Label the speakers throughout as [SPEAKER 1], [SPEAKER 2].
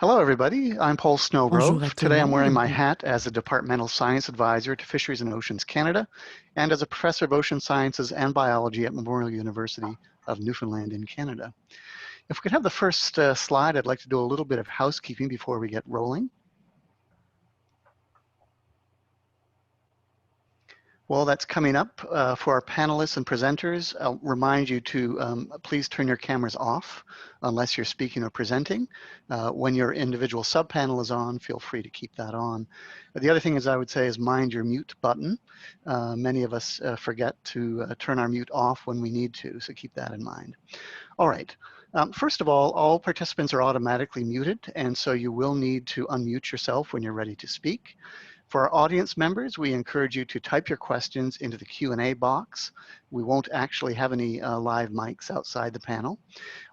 [SPEAKER 1] Hello, everybody. I'm Paul
[SPEAKER 2] Bonjour à
[SPEAKER 1] Snowgrove.
[SPEAKER 2] tout le
[SPEAKER 1] Today I'm wearing
[SPEAKER 2] monde.
[SPEAKER 1] my hat as a Departmental Science Advisor to Fisheries and Oceans Canada and as a Professor of Ocean Sciences and Biology at Memorial University of Newfoundland in Canada. If we could have the first slide, I'd like to do a little bit of housekeeping before we get rolling. Well, that's coming up for our panelists and presenters. I'll remind you to please turn your cameras off unless you're speaking or presenting. When your individual subpanel is on, feel free to keep that on. The other thing is I would say is mind your mute button. Many of us forget to turn our mute off when we need to, so keep that in mind. All right. First of all participants are automatically muted, and so you will need to unmute yourself when you're ready to speak. For our audience members, we encourage you to type your questions into the Q&A box. We won't actually have any live mics outside the panel.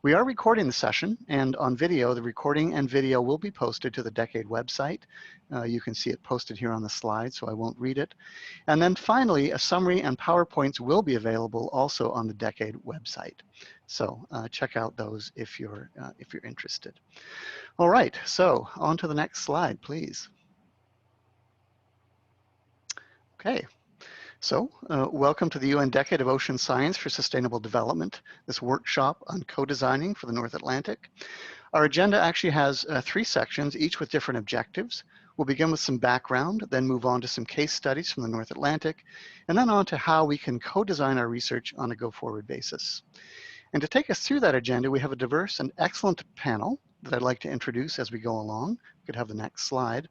[SPEAKER 1] We are recording the session, and on video, the recording and video will be posted to the Decade website. You can see it posted here on the slide, so I won't read it. And then finally, a summary and PowerPoints will be available also on the Decade website. So check out those if you're interested. All right, so on to the next slide, please. Okay, so welcome to the UN Decade of Ocean Science for Sustainable Development, this workshop on co-designing for the North Atlantic. Our agenda actually has 3 sections, each with different objectives. We'll begin with some background, then move on to some case studies from the North Atlantic, and then on to how we can co-design our research on a go-forward basis. And to take us through that agenda, we have a diverse and excellent panel that I'd like to introduce as we go along. We could have the next slide.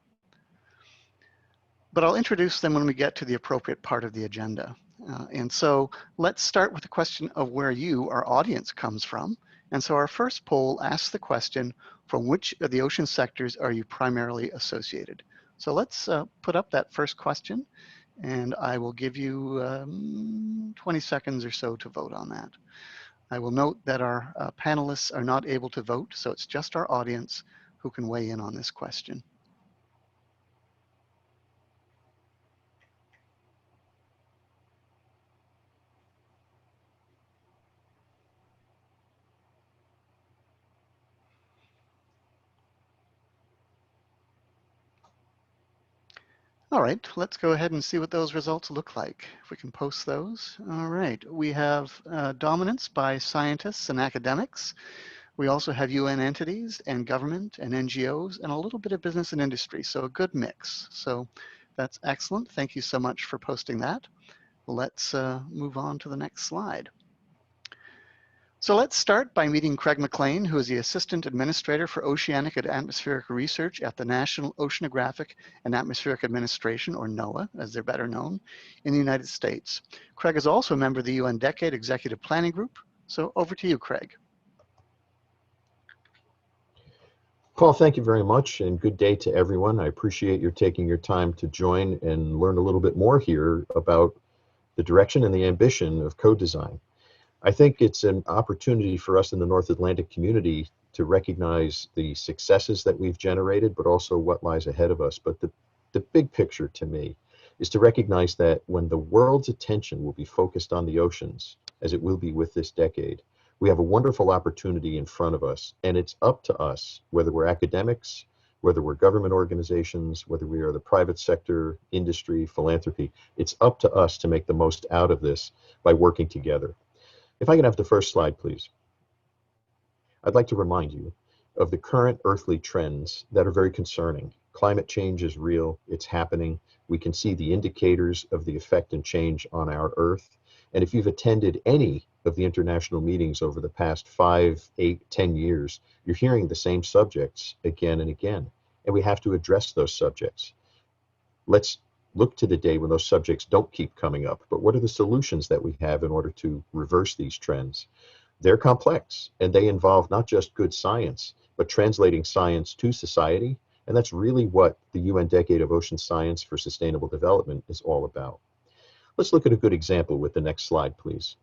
[SPEAKER 1] But I'll introduce them when we get to the appropriate part of the agenda. And so let's start with the question of where you, our audience, comes from. And so our first poll asks the question, from which of the ocean sectors are you primarily associated? So let's put up that first question, and I will give you 20 seconds or so to vote on that. I will note that our panelists are not able to vote, so it's just our audience who can weigh in on this question. All right, let's go ahead and see what those results look like. If we can post those. All right, we have dominance by scientists and academics. We also have UN entities and government and NGOs and a little bit of business and industry, so a good mix. So that's excellent. Thank you so much for posting that. Let's move on to the next slide. So let's start by meeting Craig McLean, who is the Assistant Administrator for Oceanic and Atmospheric Research at the National Oceanographic and Atmospheric Administration, or NOAA, as they're better known, in the United States. Craig is also a member of the UN Decade Executive Planning Group. So over to you, Craig.
[SPEAKER 3] Paul, thank you very much, and good day to everyone. I appreciate your taking your time to join and learn a little bit more here about the direction and the ambition of co-design. I think it's an opportunity for us in the North Atlantic community to recognize the successes that we've generated, but also what lies ahead of us. But the big picture to me is to recognize that when the world's attention will be focused on the oceans, as it will be with this decade, we have a wonderful opportunity in front of us. And it's up to us, whether we're academics, whether we're government organizations, whether we are the private sector, industry, philanthropy, it's up to us to make the most out of this by working together. If I can have the first slide, please. I'd like to remind you of the current earthly trends that are very concerning. Climate change is real, it's happening. We can see the indicators of the effect and change on our Earth. And if you've attended any of the international meetings over the past 5, 8, 10 years, you're hearing the same subjects again and again. And we have to address those subjects. Let's look to the day when those subjects don't keep coming up, but what are the solutions that we have in order to reverse these trends? They're complex, and they involve not just good science, but translating science to society, and that's really what the UN Decade of Ocean Science for Sustainable Development is all about. Let's look at a good example with the next slide, please.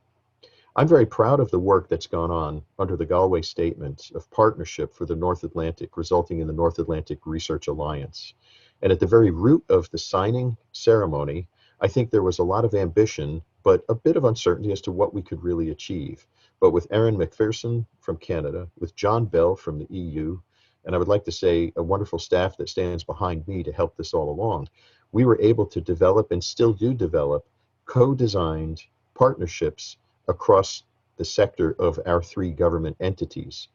[SPEAKER 3] I'm very proud of the work that's gone on under the Galway Statement of Partnership for the North Atlantic, resulting in the North Atlantic Research Alliance. And at the very root of the signing ceremony, I think there was a lot of ambition, but a bit of uncertainty as to what we could really achieve. But with Erin McPherson from Canada, with John Bell from the EU, and I would like to say a wonderful staff that stands behind me to help this all along, we were able to develop and still do develop co-designed partnerships across the sector of our three government entities.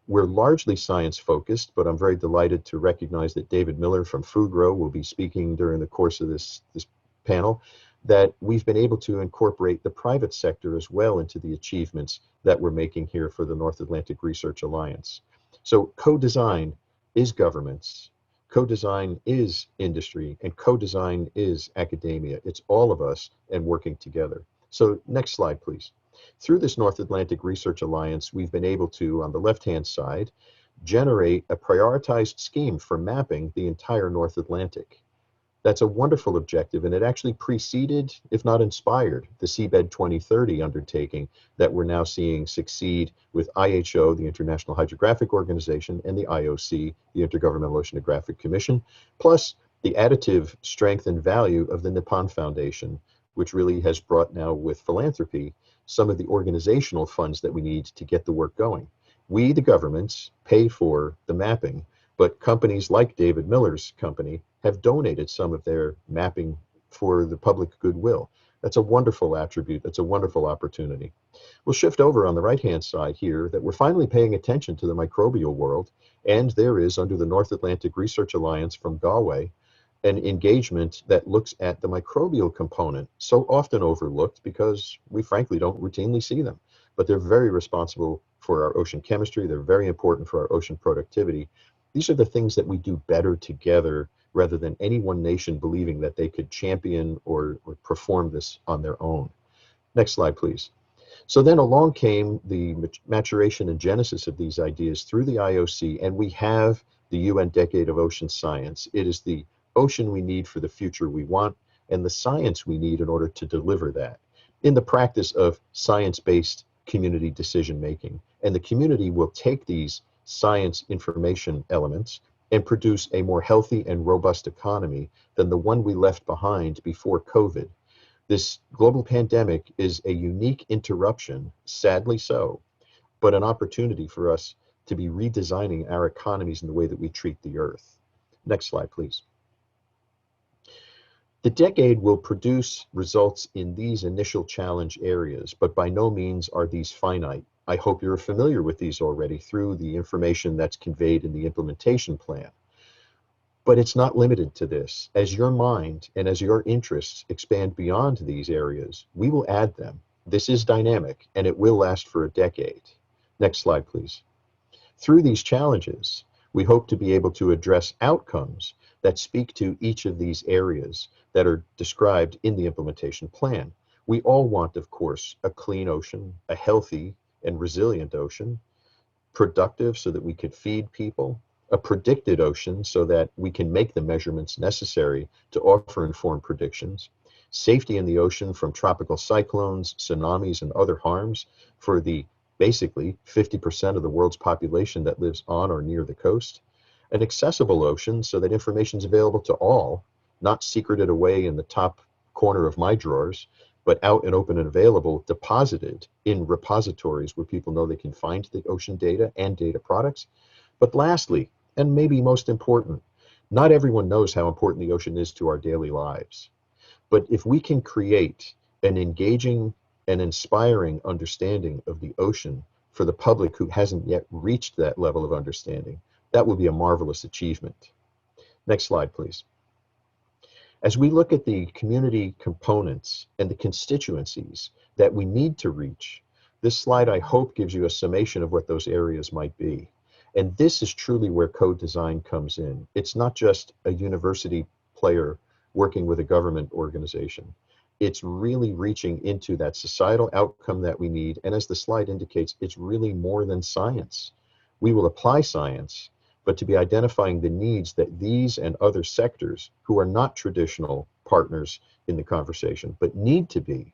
[SPEAKER 3] We're largely science focused, but I'm very delighted to recognize that David Miller from Fugro will be speaking during the course of this panel, that we've been able to incorporate the private sector as well into the achievements that we're making here for the North Atlantic Research Alliance. So co-design is governments, co-design is industry, and co-design is academia. It's all of us and working together. So next slide, please. Through this North Atlantic Research Alliance, we've been able to, on the left-hand side, generate a prioritized scheme for mapping the entire North Atlantic. That's a wonderful objective, and it actually preceded, if not inspired, the Seabed 2030 undertaking that we're now seeing succeed with IHO, the International Hydrographic Organization, and the IOC, the Intergovernmental Oceanographic Commission, plus the additive strength and value of the Nippon Foundation, which really has brought now with philanthropy some of the organizational funds that we need to get the work going. We, the governments, pay for the mapping, but companies like David Miller's company have donated some of their mapping for the public goodwill. That's a wonderful attribute. That's a wonderful opportunity. We'll shift over on the right-hand side here that we're finally paying attention to the microbial world, and there is, under the North Atlantic Research Alliance from Galway, an engagement that looks at the microbial component, so often overlooked because we frankly don't routinely see them, but they're very responsible for our ocean chemistry. They're very important for our ocean productivity. These are the things that we do better together rather than any one nation believing that they could champion or perform this on their own. Next slide, please. So then along came the maturation and genesis of these ideas through the IOC, and we have the UN Decade of Ocean Science. It is the ocean we need for the future we want, and the science we need in order to deliver that in the practice of science-based community decision making. And the community will take these science information elements and produce a more healthy and robust economy than the one we left behind before COVID. This global pandemic is a unique interruption, sadly so, but an opportunity for us to be redesigning our economies in the way that we treat the earth. Next slide, please. The decade will produce results in these initial challenge areas, but by no means are these finite. I hope you're familiar with these already through the information that's conveyed in the implementation plan. But it's not limited to this. As your mind and as your interests expand beyond these areas, we will add them. This is dynamic, and it will last for a decade. Next slide, please. Through these challenges, we hope to be able to address outcomes that speak to each of these areas that are described in the implementation plan. We all want, of course, a clean ocean, a healthy and resilient ocean, productive so that we could feed people, a predicted ocean so that we can make the measurements necessary to offer informed predictions, safety in the ocean from tropical cyclones, tsunamis, and other harms for the basically 50% of the world's population that lives on or near the coast, an accessible ocean so that information is available to all, not secreted away in the top corner of my drawers, but out and open and available, deposited in repositories where people know they can find the ocean data and data products. But lastly, and maybe most important, not everyone knows how important the ocean is to our daily lives. But if we can create an engaging and inspiring understanding of the ocean for the public who hasn't yet reached that level of understanding, that will be a marvelous achievement. Next slide, please. As we look at the community components and the constituencies that we need to reach, this slide, I hope, gives you a summation of what those areas might be. And this is truly where co-design comes in. It's not just a university player working with a government organization. It's really reaching into that societal outcome that we need. And as the slide indicates, it's really more than science. We will apply science, but to be identifying the needs that these and other sectors who are not traditional partners in the conversation, but need to be,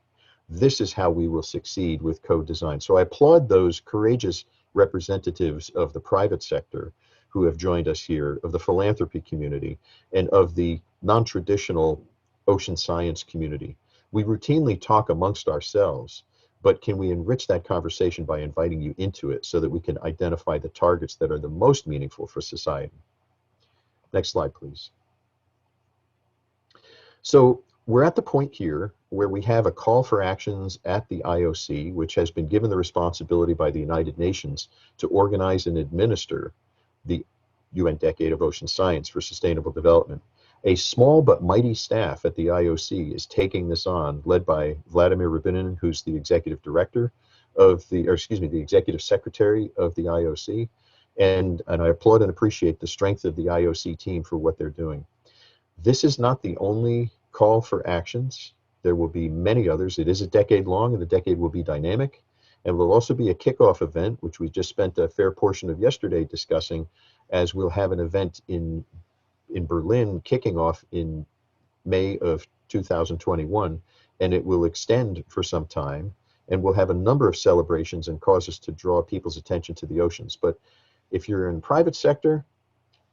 [SPEAKER 3] this is how we will succeed with co-design. So I applaud those courageous representatives of the private sector who have joined us here, of the philanthropy community, and of the non-traditional ocean science community. We routinely talk amongst ourselves, but can we enrich that conversation by inviting you into it so that we can identify the targets that are the most meaningful for society? Next slide, please. So we're at the point here where we have a call for actions at the IOC, which has been given the responsibility by the United Nations to organize and administer the UN Decade of Ocean Science for Sustainable Development. A small but mighty staff at the IOC is taking this on, led by Vladimir Rubinin, who's the executive director of the, or excuse me, the executive secretary of the IOC. And I applaud and appreciate the strength of the IOC team for what they're doing. This is not the only call for actions. There will be many others. It is a decade long, and the decade will be dynamic. And will also be a kickoff event, which we just spent a fair portion of yesterday discussing, as we'll have an event in Berlin kicking off in May of 2021, and it will extend for some time, and we'll have a number of celebrations and causes to draw people's attention to the oceans. But if you're in private sector,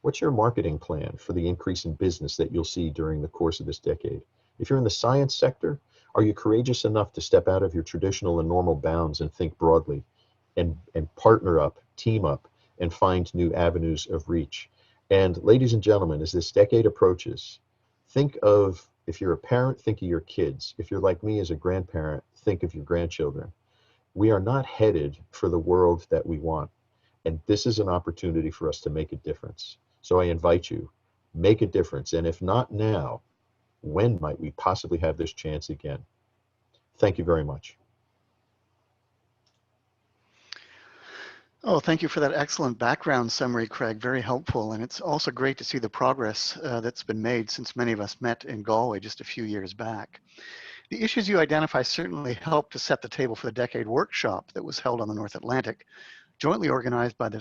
[SPEAKER 3] what's your marketing plan for the increase in business that you'll see during the course of this decade? If you're in the science sector, are you courageous enough to step out of your traditional and normal bounds and think broadly and partner up, team up, and find new avenues of reach? And ladies and gentlemen, as this decade approaches, think of, if you're a parent, think of your kids. If you're like me as a grandparent, think of your grandchildren. We are not headed for the world that we want. And this is an opportunity for us to make a difference. So I invite you, make a difference. And if not now, when might we possibly have this chance again? Thank you very much.
[SPEAKER 1] Oh, thank you for that excellent background summary, Craig. Very helpful. And it's also great to see the progress that's been made since many of us met in Galway just a few years back. The issues you identify certainly helped to set the table for the Decade Workshop that was held on the North Atlantic, jointly organized by the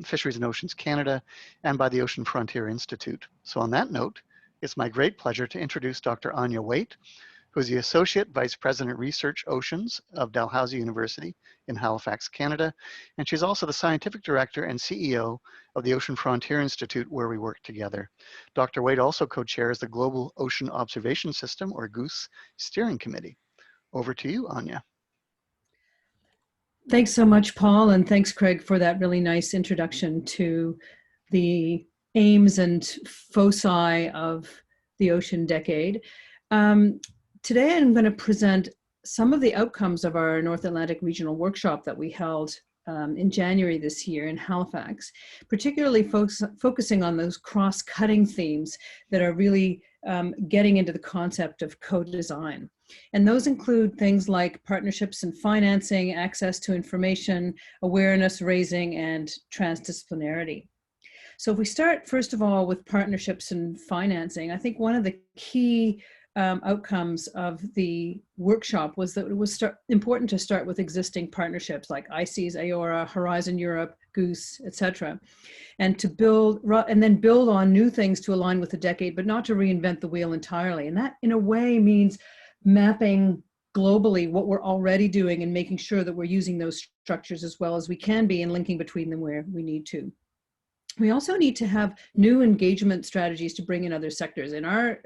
[SPEAKER 1] Fisheries and Oceans Canada and by the Ocean Frontier Institute. So on that note, it's my great pleasure to introduce Dr. Anya Waite, who is the Associate Vice President Research Oceans of Dalhousie University in Halifax, Canada. And she's also the Scientific Director and CEO of the Ocean Frontier Institute, where we work together. Dr. Waite also co-chairs the Global Ocean Observation System, or GOOS, Steering Committee. Over to you, Anya.
[SPEAKER 2] Thanks so much, Paul, and thanks, Craig, for that really nice introduction to the aims and foci of the Ocean Decade. Today, I'm going to present some of the outcomes of our North Atlantic Regional Workshop that we held in January this year in Halifax, particularly focusing on those cross-cutting themes that are really getting into the concept of co-design. And those include things like partnerships and financing, access to information, awareness raising, and transdisciplinarity. So if we start, first of all, with partnerships and financing, I think one of the key outcomes of the workshop was that it was important to start with existing partnerships like ICES, AORA, Horizon Europe, Goose, etc., and to build and then build on new things to align with the decade, but not to reinvent the wheel entirely. And that, in a way, means mapping globally what we're already doing and making sure that we're using those structures as well as we can be and linking between them where we need to. We also need to have new engagement strategies to bring in other sectors. In our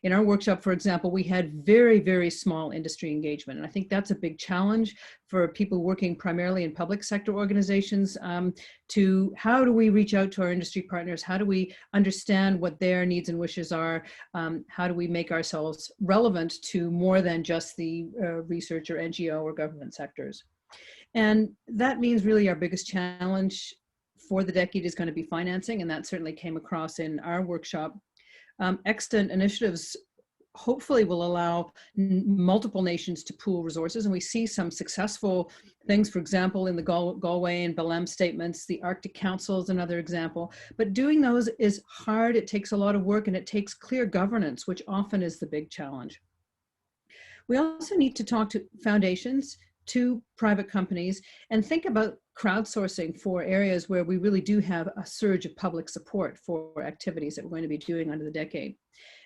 [SPEAKER 2] workshop, for example, we had very, very small industry engagement. And I think that's a big challenge for people working primarily in public sector organizations to how do we reach out to our industry partners? How do we understand what their needs and wishes are? How do we make ourselves relevant to more than just the research or NGO or government sectors? And that means really our biggest challenge for the decade is going to be financing, and that certainly came across in our workshop. Extant initiatives hopefully will allow multiple nations to pool resources, and we see some successful things, for example, in the Galway and Belém statements. The Arctic Council is another example, but doing those is hard. It takes a lot of work, and it takes clear governance, which often is the big challenge. We also need to talk to foundations, to private companies, and think about crowdsourcing for areas where we really do have a surge of public support for activities that we're going to be doing under the decade.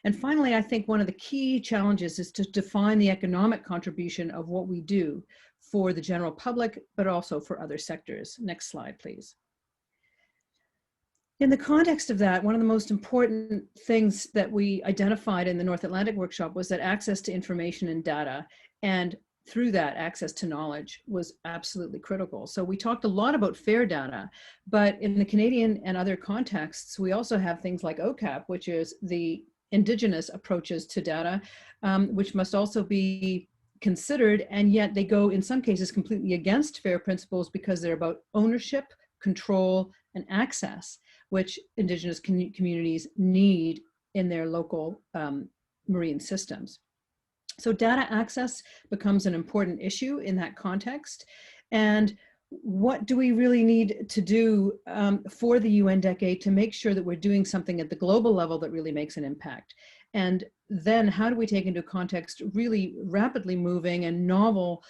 [SPEAKER 2] And finally, I think one of the key challenges is to define the economic contribution of what we do for the general public, but also for other sectors. Next slide, please. In the context of that, one of the most important things that we identified in the North Atlantic Workshop was that access to information and data and through that, access to knowledge was absolutely critical. So we talked a lot about fair data, but in the Canadian and other contexts, we also have things like OCAP, which is the Indigenous approaches to data, which must also be considered, and yet they go in some cases completely against FAIR principles because they're about ownership, control, and access, which Indigenous communities need in their local marine systems. So data access becomes an important issue in that context. And what do we really need to do for the UN decade to make sure that we're doing something at the global level that really makes an impact? And then how do we take into context really rapidly moving and novel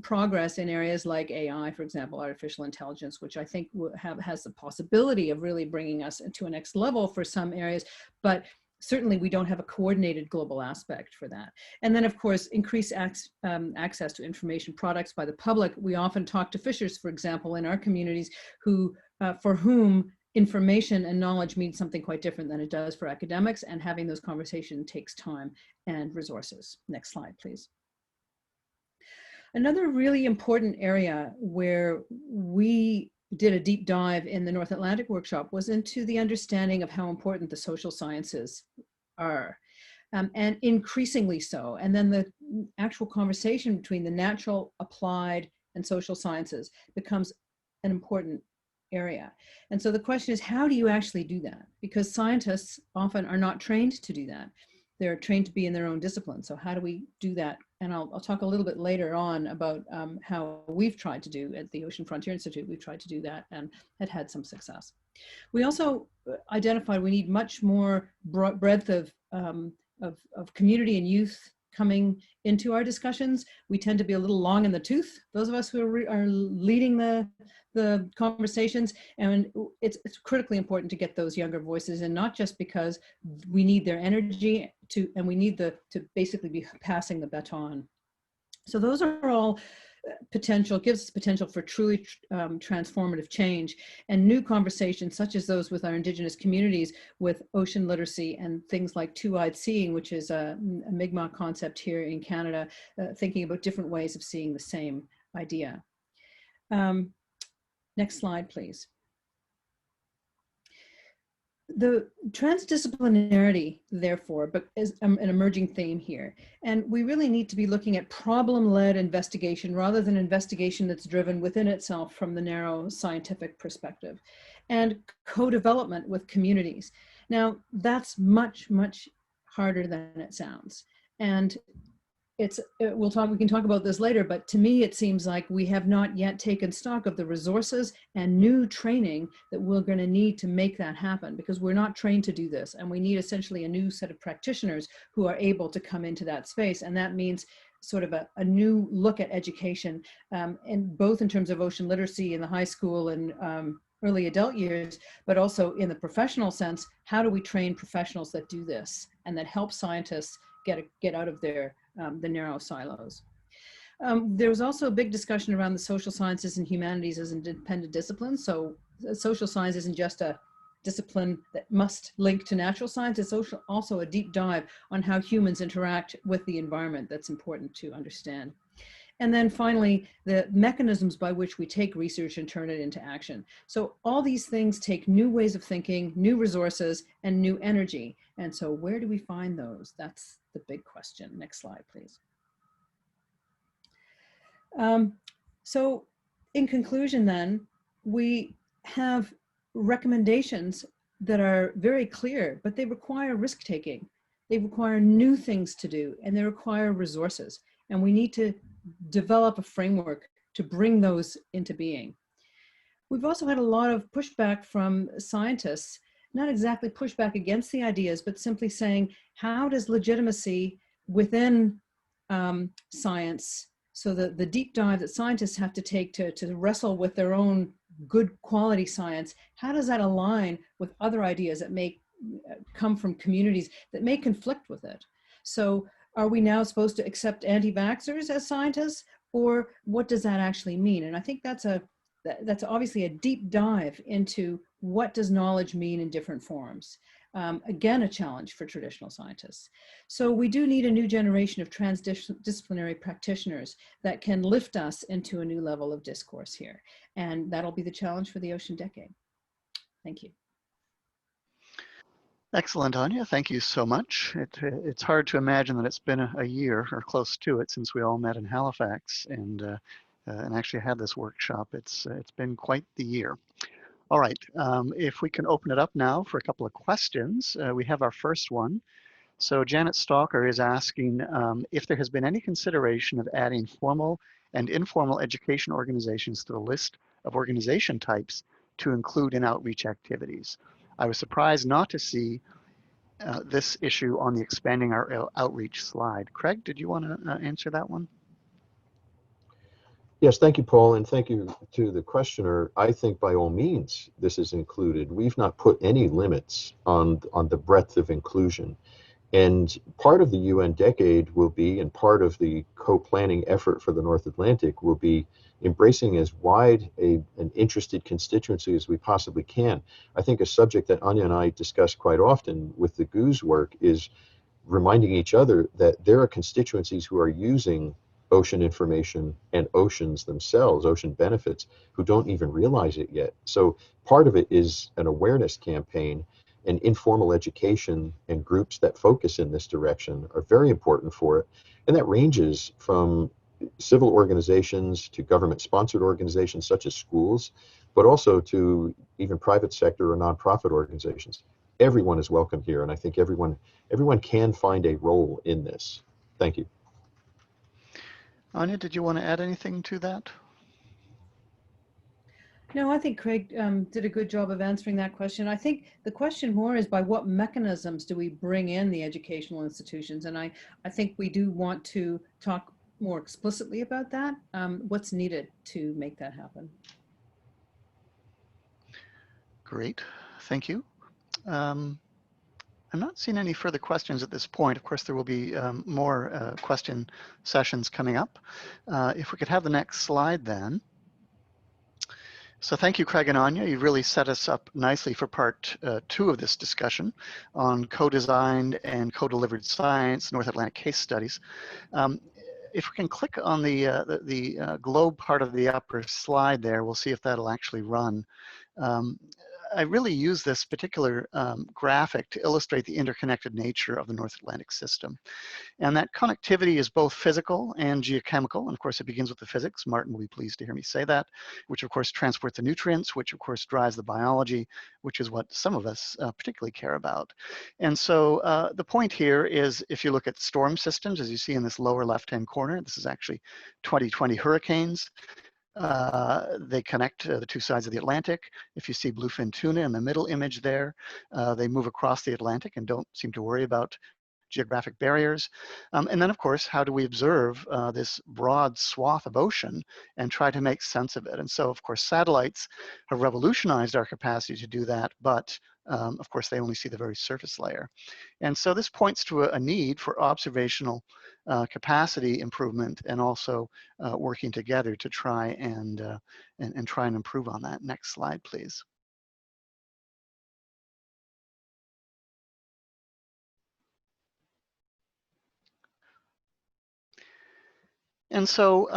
[SPEAKER 2] progress in areas like AI, for example, artificial intelligence, which I think has the possibility of really bringing us to a next level for some areas, but certainly we don't have a coordinated global aspect for that. And then of course, increased access to information products by the public. We often talk to fishers, for example, in our communities who, for whom information and knowledge means something quite different than it does for academics, and having those conversations takes time and resources. Next slide, please. Another really important area where we did a deep dive in the North Atlantic workshop was into the understanding of how important the social sciences are, and increasingly so. And then the actual conversation between the natural, applied, and social sciences becomes an important area. And so the question is, how do you actually do that? Because scientists often are not trained to do that. They're trained to be in their own discipline. So how do we do that? And I'll talk a little bit later on about how we've tried to do at the Ocean Frontier Institute. We've tried to do that and had some success. We also identified we need much more breadth of community and youth coming into our discussions. We tend to be a little long in the tooth, those of us who are leading the conversations, and it's critically important to get those younger voices, and not just because we need their energy and we need to basically be passing the baton. So those are all gives us potential for truly transformative change, and new conversations such as those with our Indigenous communities with ocean literacy and things like two-eyed seeing, which is a Mi'kmaq concept here in Canada, thinking about different ways of seeing the same idea. Next slide, please. The transdisciplinarity, therefore, is an emerging theme here. And we really need to be looking at problem-led investigation rather than investigation that's driven within itself from the narrow scientific perspective. And co-development with communities. Now, that's much, much harder than it sounds. And we can talk about this later, but to me, it seems like we have not yet taken stock of the resources and new training that we're going to need to make that happen, because we're not trained to do this. And we need essentially a new set of practitioners who are able to come into that space. And that means sort of a new look at education, and both in terms of ocean literacy in the high school and early adult years, but also in the professional sense. How do we train professionals that do this and that help scientists get out of the narrow silos? There was also a big discussion around the social sciences and humanities as independent disciplines. So social science isn't just a discipline that must link to natural science. It's also a deep dive on how humans interact with the environment that's important to understand. And then finally, the mechanisms by which we take research and turn it into action. So all these things take new ways of thinking, new resources, and new energy. And so where do we find those? That's the big question. Next slide, please. So in conclusion then, we have recommendations that are very clear, but they require risk-taking. They require new things to do, and they require resources. And we need to develop a framework to bring those into being. We've also had a lot of pushback from scientists, not exactly pushback against the ideas, but simply saying, how does legitimacy within science, so the deep dive that scientists have to take to wrestle with their own good quality science, how does that align with other ideas that may come from communities that may conflict with it? So are we now supposed to accept anti-vaxxers as scientists, or what does that actually mean? And I think that's obviously a deep dive into what does knowledge mean in different forms. Again, a challenge for traditional scientists. So we do need a new generation of transdisciplinary practitioners that can lift us into a new level of discourse here. And that'll be the challenge for the Ocean Decade. Thank you.
[SPEAKER 1] Excellent, Anya. Thank you so much. It's hard to imagine that it's been a year or close to it since we all met in Halifax and actually had this workshop. It's been quite the year. All right, if we can open it up now for a couple of questions. We have our first one. So Janet Stalker is asking if there has been any consideration of adding formal and informal education organizations to the list of organization types to include in outreach activities. I was surprised not to see this issue on the expanding our outreach slide. Craig, did you want to answer that one?
[SPEAKER 3] Yes, thank you, Paul, and thank you to the questioner. I think by all means this is included. We've not put any limits on the breadth of inclusion. And part of the UN Decade will be, and part of the co-planning effort for the North Atlantic will be embracing as wide an interested constituency as we possibly can. I think a subject that Anya and I discuss quite often with the GOOS work is reminding each other that there are constituencies who are using ocean information and oceans themselves, ocean benefits, who don't even realize it yet. So part of it is an awareness campaign, and informal education and groups that focus in this direction are very important for it. And that ranges from civil organizations to government-sponsored organizations such as schools, but also to even private sector or nonprofit organizations. Everyone is welcome here, and I think everyone can find a role in this. Thank you.
[SPEAKER 1] Anya, did you want to add anything to that?
[SPEAKER 2] No, I think Craig did a good job of answering that question. I think the question more is by what mechanisms do we bring in the educational institutions? And I think we do want to talk more explicitly about that. What's needed to make that happen?
[SPEAKER 1] Great, thank you. I'm not seeing any further questions at this point. Of course, there will be more question sessions coming up. If we could have the next slide then. So thank you, Craig and Anya. You really set us up nicely for part 2 of this discussion on co-designed and co-delivered science, North Atlantic case studies. If we can click on the globe part of the upper slide there, we'll see if that'll actually run. I really use this particular graphic to illustrate the interconnected nature of the North Atlantic system. And that connectivity is both physical and geochemical. And of course, it begins with the physics. Martin will be pleased to hear me say that, which of course transports the nutrients, which of course drives the biology, which is what some of us particularly care about. And so the point here is if you look at storm systems, as you see in this lower left-hand corner, this is actually 2020 hurricanes. They connect the two sides of the Atlantic. If you see bluefin tuna in the middle image there, they move across the Atlantic and don't seem to worry about geographic barriers. And then, of course, how do we observe this broad swath of ocean and try to make sense of it? And so, of course, satellites have revolutionized our capacity to do that, but of course, they only see the very surface layer. And so this points to a need for observational capacity improvement and also working together to try and try and improve on that. Next slide, please. And so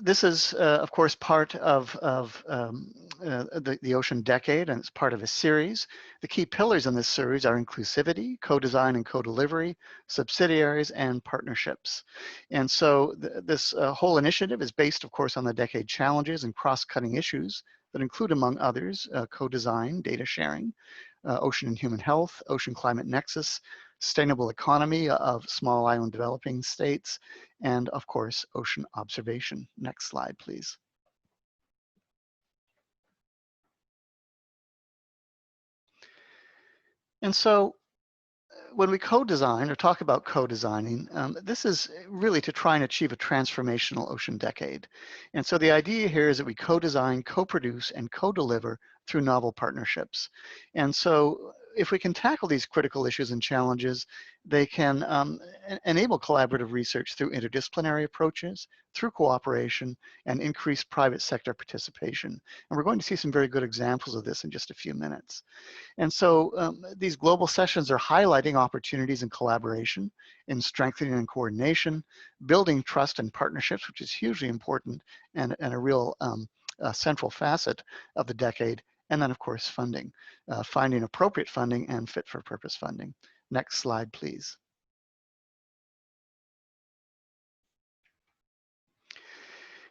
[SPEAKER 1] this is, of course, part of the Ocean Decade, and it's part of a series. The key pillars in this series are inclusivity, co-design and co-delivery, subsidiaries, and partnerships. And so this whole initiative is based, of course, on the decade challenges and cross-cutting issues that include, among others, co-design, data sharing, ocean and human health, ocean climate nexus, sustainable economy of small island developing states, and of course, ocean observation. Next slide, please. And so when we co-design or talk about co-designing, this is really to try and achieve a transformational ocean decade. And so the idea here is that we co-design, co-produce, and co-deliver through novel partnerships. And so if we can tackle these critical issues and challenges, they can enable collaborative research through interdisciplinary approaches, through cooperation, and increased private sector participation. And we're going to see some very good examples of this in just a few minutes. And so these global sessions are highlighting opportunities in collaboration, in strengthening and coordination, building trust and partnerships, which is hugely important and a real central facet of the decade. And then, of course, funding, finding appropriate funding and fit for purpose funding. Next slide, please.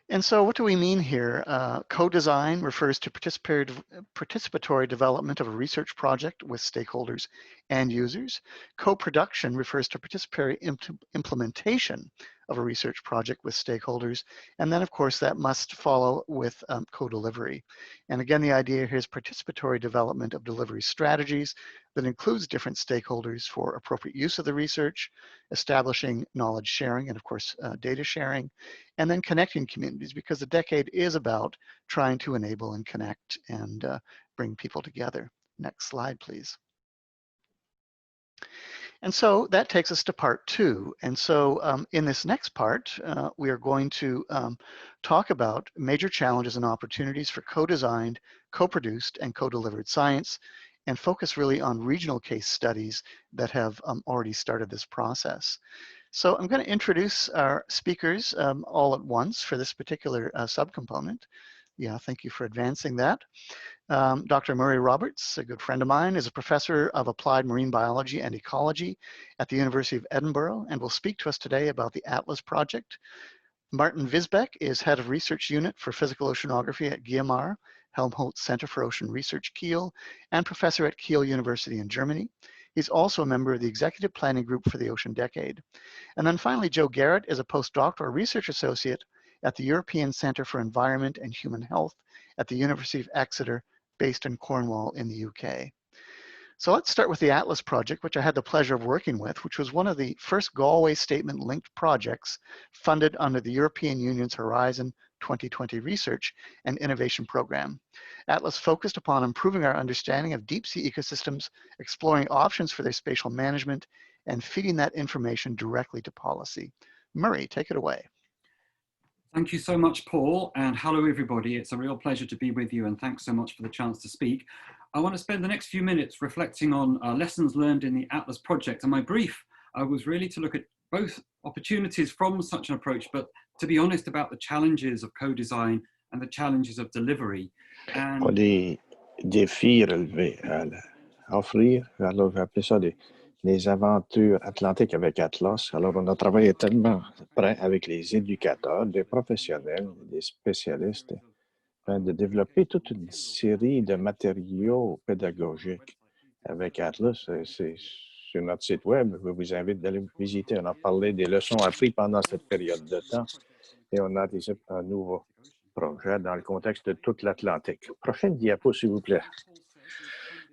[SPEAKER 1] And so what do we mean here? Co-design refers to participatory development of a research project with stakeholders and users. Co-production refers to participatory implementation of a research project with stakeholders. And then, of course, that must follow with co-delivery. And again, the idea here is participatory development of delivery strategies that includes different stakeholders for appropriate use of the research, establishing knowledge sharing, and of course, data sharing, and then connecting communities, because the decade is about trying to enable and connect and bring people together. Next slide, please. And so that takes us to part 2. And so in this next part, we are going to talk about major challenges and opportunities for co-designed, co-produced, and co-delivered science, and focus really on regional case studies that have already started this process. So I'm going to introduce our speakers all at once for this particular subcomponent. Yeah, thank you for advancing that. Dr. Murray Roberts, a good friend of mine, is a professor of applied marine biology and ecology at the University of Edinburgh and will speak to us today about the Atlas project. Martin Visbeck is head of research unit for physical oceanography at GMR, Helmholtz Center for Ocean Research, Kiel, and professor at Kiel University in Germany. He's also a member of the executive planning group for the Ocean Decade. And then finally, Joe Garrett is a postdoctoral research associate at the European Centre for Environment and Human Health at the University of Exeter, based in Cornwall in the UK. So let's start with the Atlas project, which I had the pleasure of working with, which was one of the first Galway Statement linked projects funded under the European Union's Horizon 2020 Research and Innovation Program. Atlas focused upon improving our understanding of deep sea ecosystems, exploring options for their spatial management, and feeding that information directly to policy. Murray, take it away.
[SPEAKER 4] Thank you so much, Paul, and hello everybody. It's a real pleasure to be with you, and thanks so much for the chance to speak. I want to spend the next few minutes reflecting on lessons learned in the Atlas project, and my brief was really to look at both opportunities from such an approach, but to be honest about the challenges of co-design and the challenges of delivery. And
[SPEAKER 5] Pour les défis relevés à offrir, alors j'ai appelé ça les aventures atlantiques avec Atlas. Alors on a travaillé tellement près avec les éducateurs, des professionnels, des spécialistes, afin de développer toute une série de matériaux pédagogiques avec Atlas. C'est sur notre site web, je vous invite d'aller visiter. On a parlé des leçons apprises pendant cette période de temps et on anticipe un nouveau projet dans le contexte de toute l'Atlantique. Prochaine diapo, s'il vous plaît.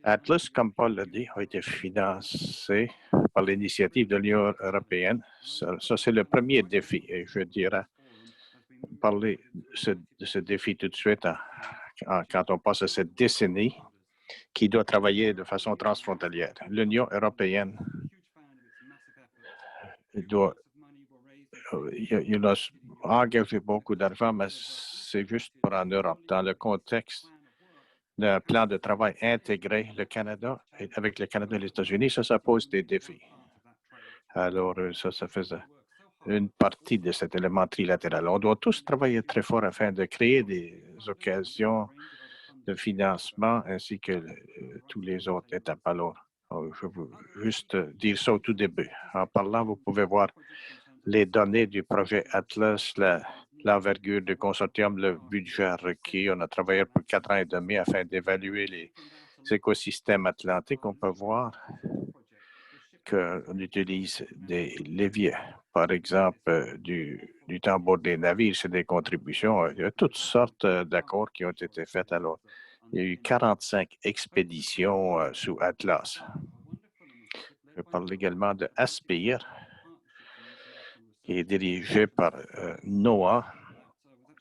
[SPEAKER 5] Atlas, comme Paul l'a dit, a été financé par l'initiative de l'Union européenne. Ça c'est le premier défi. Et je dirais, parler de ce défi tout de suite quand on passe à cette décennie qui doit travailler de façon transfrontalière. L'Union européenne doit il a engagé beaucoup d'argent, mais c'est juste pour en Europe. Dans le contexte d'un plan de travail intégré, le Canada, avec le Canada et les États-Unis, ça pose des défis. Alors, ça faisait une partie de cet élément trilatéral. On doit tous travailler très fort afin de créer des occasions de financement ainsi que tous les autres étapes. Alors, je veux juste dire ça au tout début. En parlant, vous pouvez voir les données du projet Atlas, l'envergure du consortium, le budget requis. On a travaillé pour 4 ans et demi afin d'évaluer les écosystèmes atlantiques. On peut voir qu'on utilise des leviers, par exemple du tambour des navires, c'est des contributions. Il y a toutes sortes d'accords qui ont été faits. Alors, il y a eu 45 expéditions sous Atlas. Je parle également de Aspire, qui est dirigé par NOAA.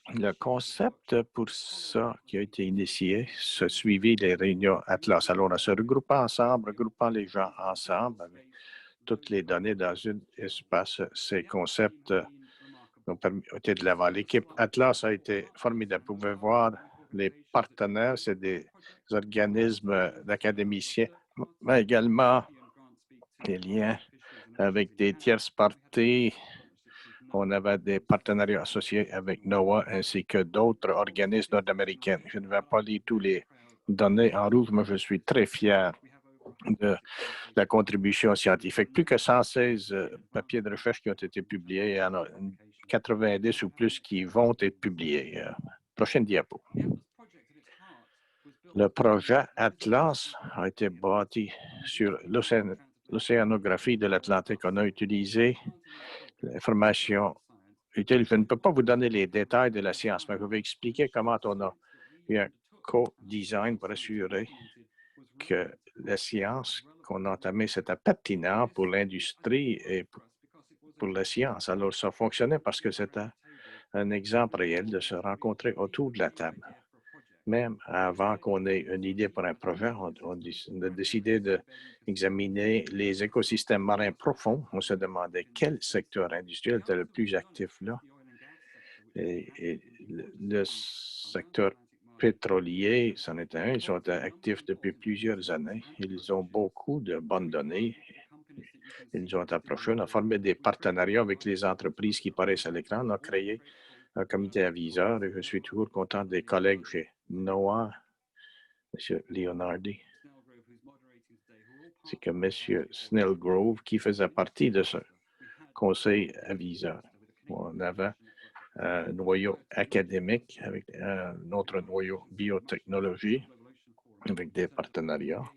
[SPEAKER 5] Le concept pour ça qui a été initié, se suivit les réunions Atlas. Alors, on se regroupait ensemble, regroupant les gens ensemble avec toutes les données dans un espace. Ces concepts ont été de l'avant. L'équipe Atlas a été formidable. Vous pouvez voir les partenaires, c'est des organismes d'académiciens, mais également des liens avec des tierces parties. On avait des partenariats associés avec NOAA ainsi que d'autres organismes nord-américains. Je ne vais pas lire tous les données en rouge, mais je suis très fier de la contribution scientifique. Plus que 116 papiers de recherche qui ont été publiés, il y en a 90 ou plus qui vont être publiés. Prochaine diapo. Le projet Atlas a été bâti sur l'océanographie de l'Atlantique. On a utilisé l'information utile. Je ne peux pas vous donner les détails de la science, mais je vais expliquer comment on a eu un co-design pour assurer que la science qu'on a entamée, c'était pertinent pour l'industrie et pour la science. Alors, ça fonctionnait parce que c'était un exemple réel de se rencontrer autour de la table. Même avant qu'on ait une idée pour un projet, on a décidé d'examiner les écosystèmes marins profonds. On se demandait quel secteur industriel était le plus actif là. Et le secteur pétrolier, c'en est un. Ils sont actifs depuis plusieurs années. Ils ont beaucoup de bonnes données. Ils nous ont approchés. On a formé des partenariats avec les entreprises qui paraissent à l'écran. On a créé un comité aviseur et je suis toujours content des collègues chez NOAA, M. Leonardi, c'est que M. Snellgrove qui faisait partie de ce conseil aviseur. On avait un noyau académique avec un autre noyau biotechnologie avec des partenariats.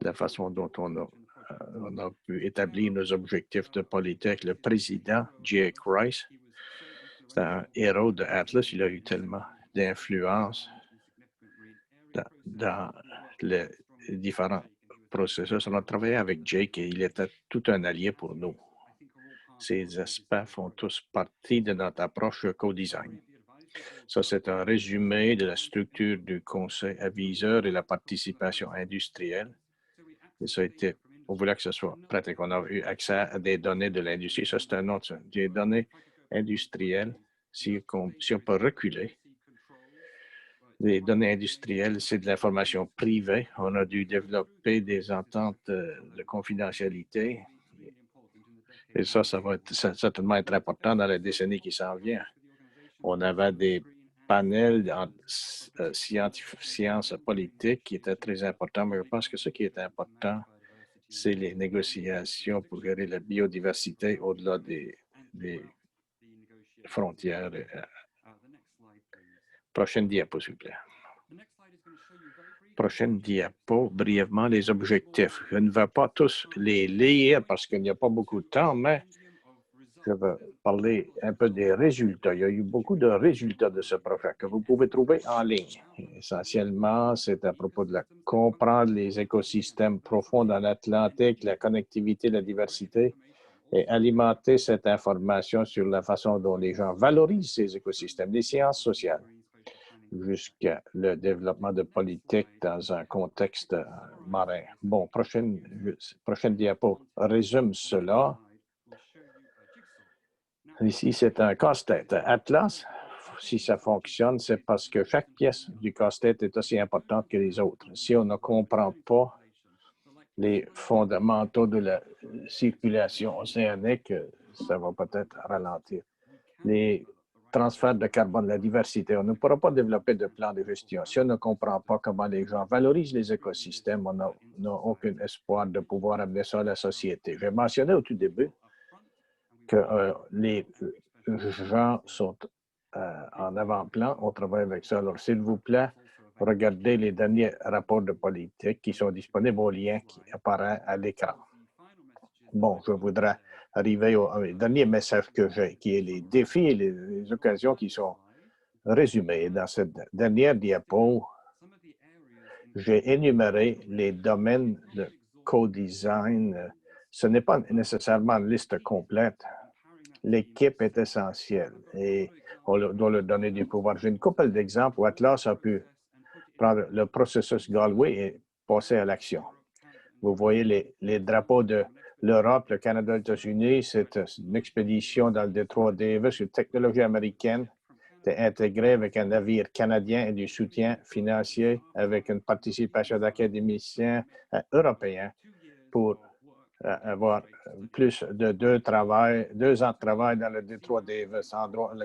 [SPEAKER 5] La façon dont on a pu établir nos objectifs de politique. Le président, J.A. Rice, c'est un héros de Atlas. Il a eu tellement d'influence dans les différents processus. On a travaillé avec Jake et il était tout un allié pour nous. Ces aspects font tous partie de notre approche co-design. Ça, c'est un résumé de la structure du conseil aviseur et la participation industrielle. Et ça a été, on voulait que ce soit pratique. On a eu accès à des données de l'industrie. Ça, c'est un autre. Des données industrielles, si on peut reculer. Les données industrielles, c'est de l'information privée. On a dû développer des ententes de confidentialité. Et ça va certainement être important dans la décennie qui s'en vient. On avait des panels en sciences politiques qui étaient très importants, mais je pense que ce qui est important, c'est les négociations pour gérer la biodiversité au-delà des frontières. Prochaine diapo, s'il vous plaît. Prochaine diapo, brièvement, les objectifs. Je ne vais pas tous les lire parce qu'il n'y a pas beaucoup de temps, mais je vais parler un peu des résultats. Il y a eu beaucoup de résultats de ce projet que vous pouvez trouver en ligne. Essentiellement, c'est à propos de comprendre les écosystèmes profonds dans l'Atlantique, la connectivité, la diversité, et alimenter cette information sur la façon dont les gens valorisent ces écosystèmes, les sciences sociales, jusqu'à le développement de politiques dans un contexte marin. Bon, prochaine diapo résume cela. Ici, c'est un casse-tête. Atlas, si ça fonctionne, c'est parce que chaque pièce du casse-tête est aussi importante que les autres. Si on ne comprend pas les fondamentaux de la circulation océanique, ça va peut-être ralentir. Les transferts de carbone, la diversité, on ne pourra pas développer de plan de gestion. Si on ne comprend pas comment les gens valorisent les écosystèmes, on n'a aucun espoir de pouvoir amener ça à la société. J'ai mentionné au tout début que les gens sont en avant-plan, on travaille avec ça. Alors, s'il vous plaît, regardez les derniers rapports de politique qui sont disponibles au lien qui apparaît à l'écran. Bon, je voudrais arriver au dernier message que j'ai, qui est les défis et les occasions qui sont résumés. Dans cette dernière diapo, j'ai énuméré les domaines de co-design. Ce n'est pas nécessairement une liste complète. l'équipe est essentielle et on doit leur donner des pouvoirs. J'ai une couple d'exemples où Atlas a pu prendre le processus Galway et passer à l'action. Vous voyez les drapeaux de l'Europe, le Canada, les États-Unis. C'est une expédition dans le détroit d'Avis, une technologie américaine intégrée avec un navire canadien et du soutien financier avec une participation d'académiciens européens pour avoir plus de 2 ans de travail dans le détroit d'Avis, endroit où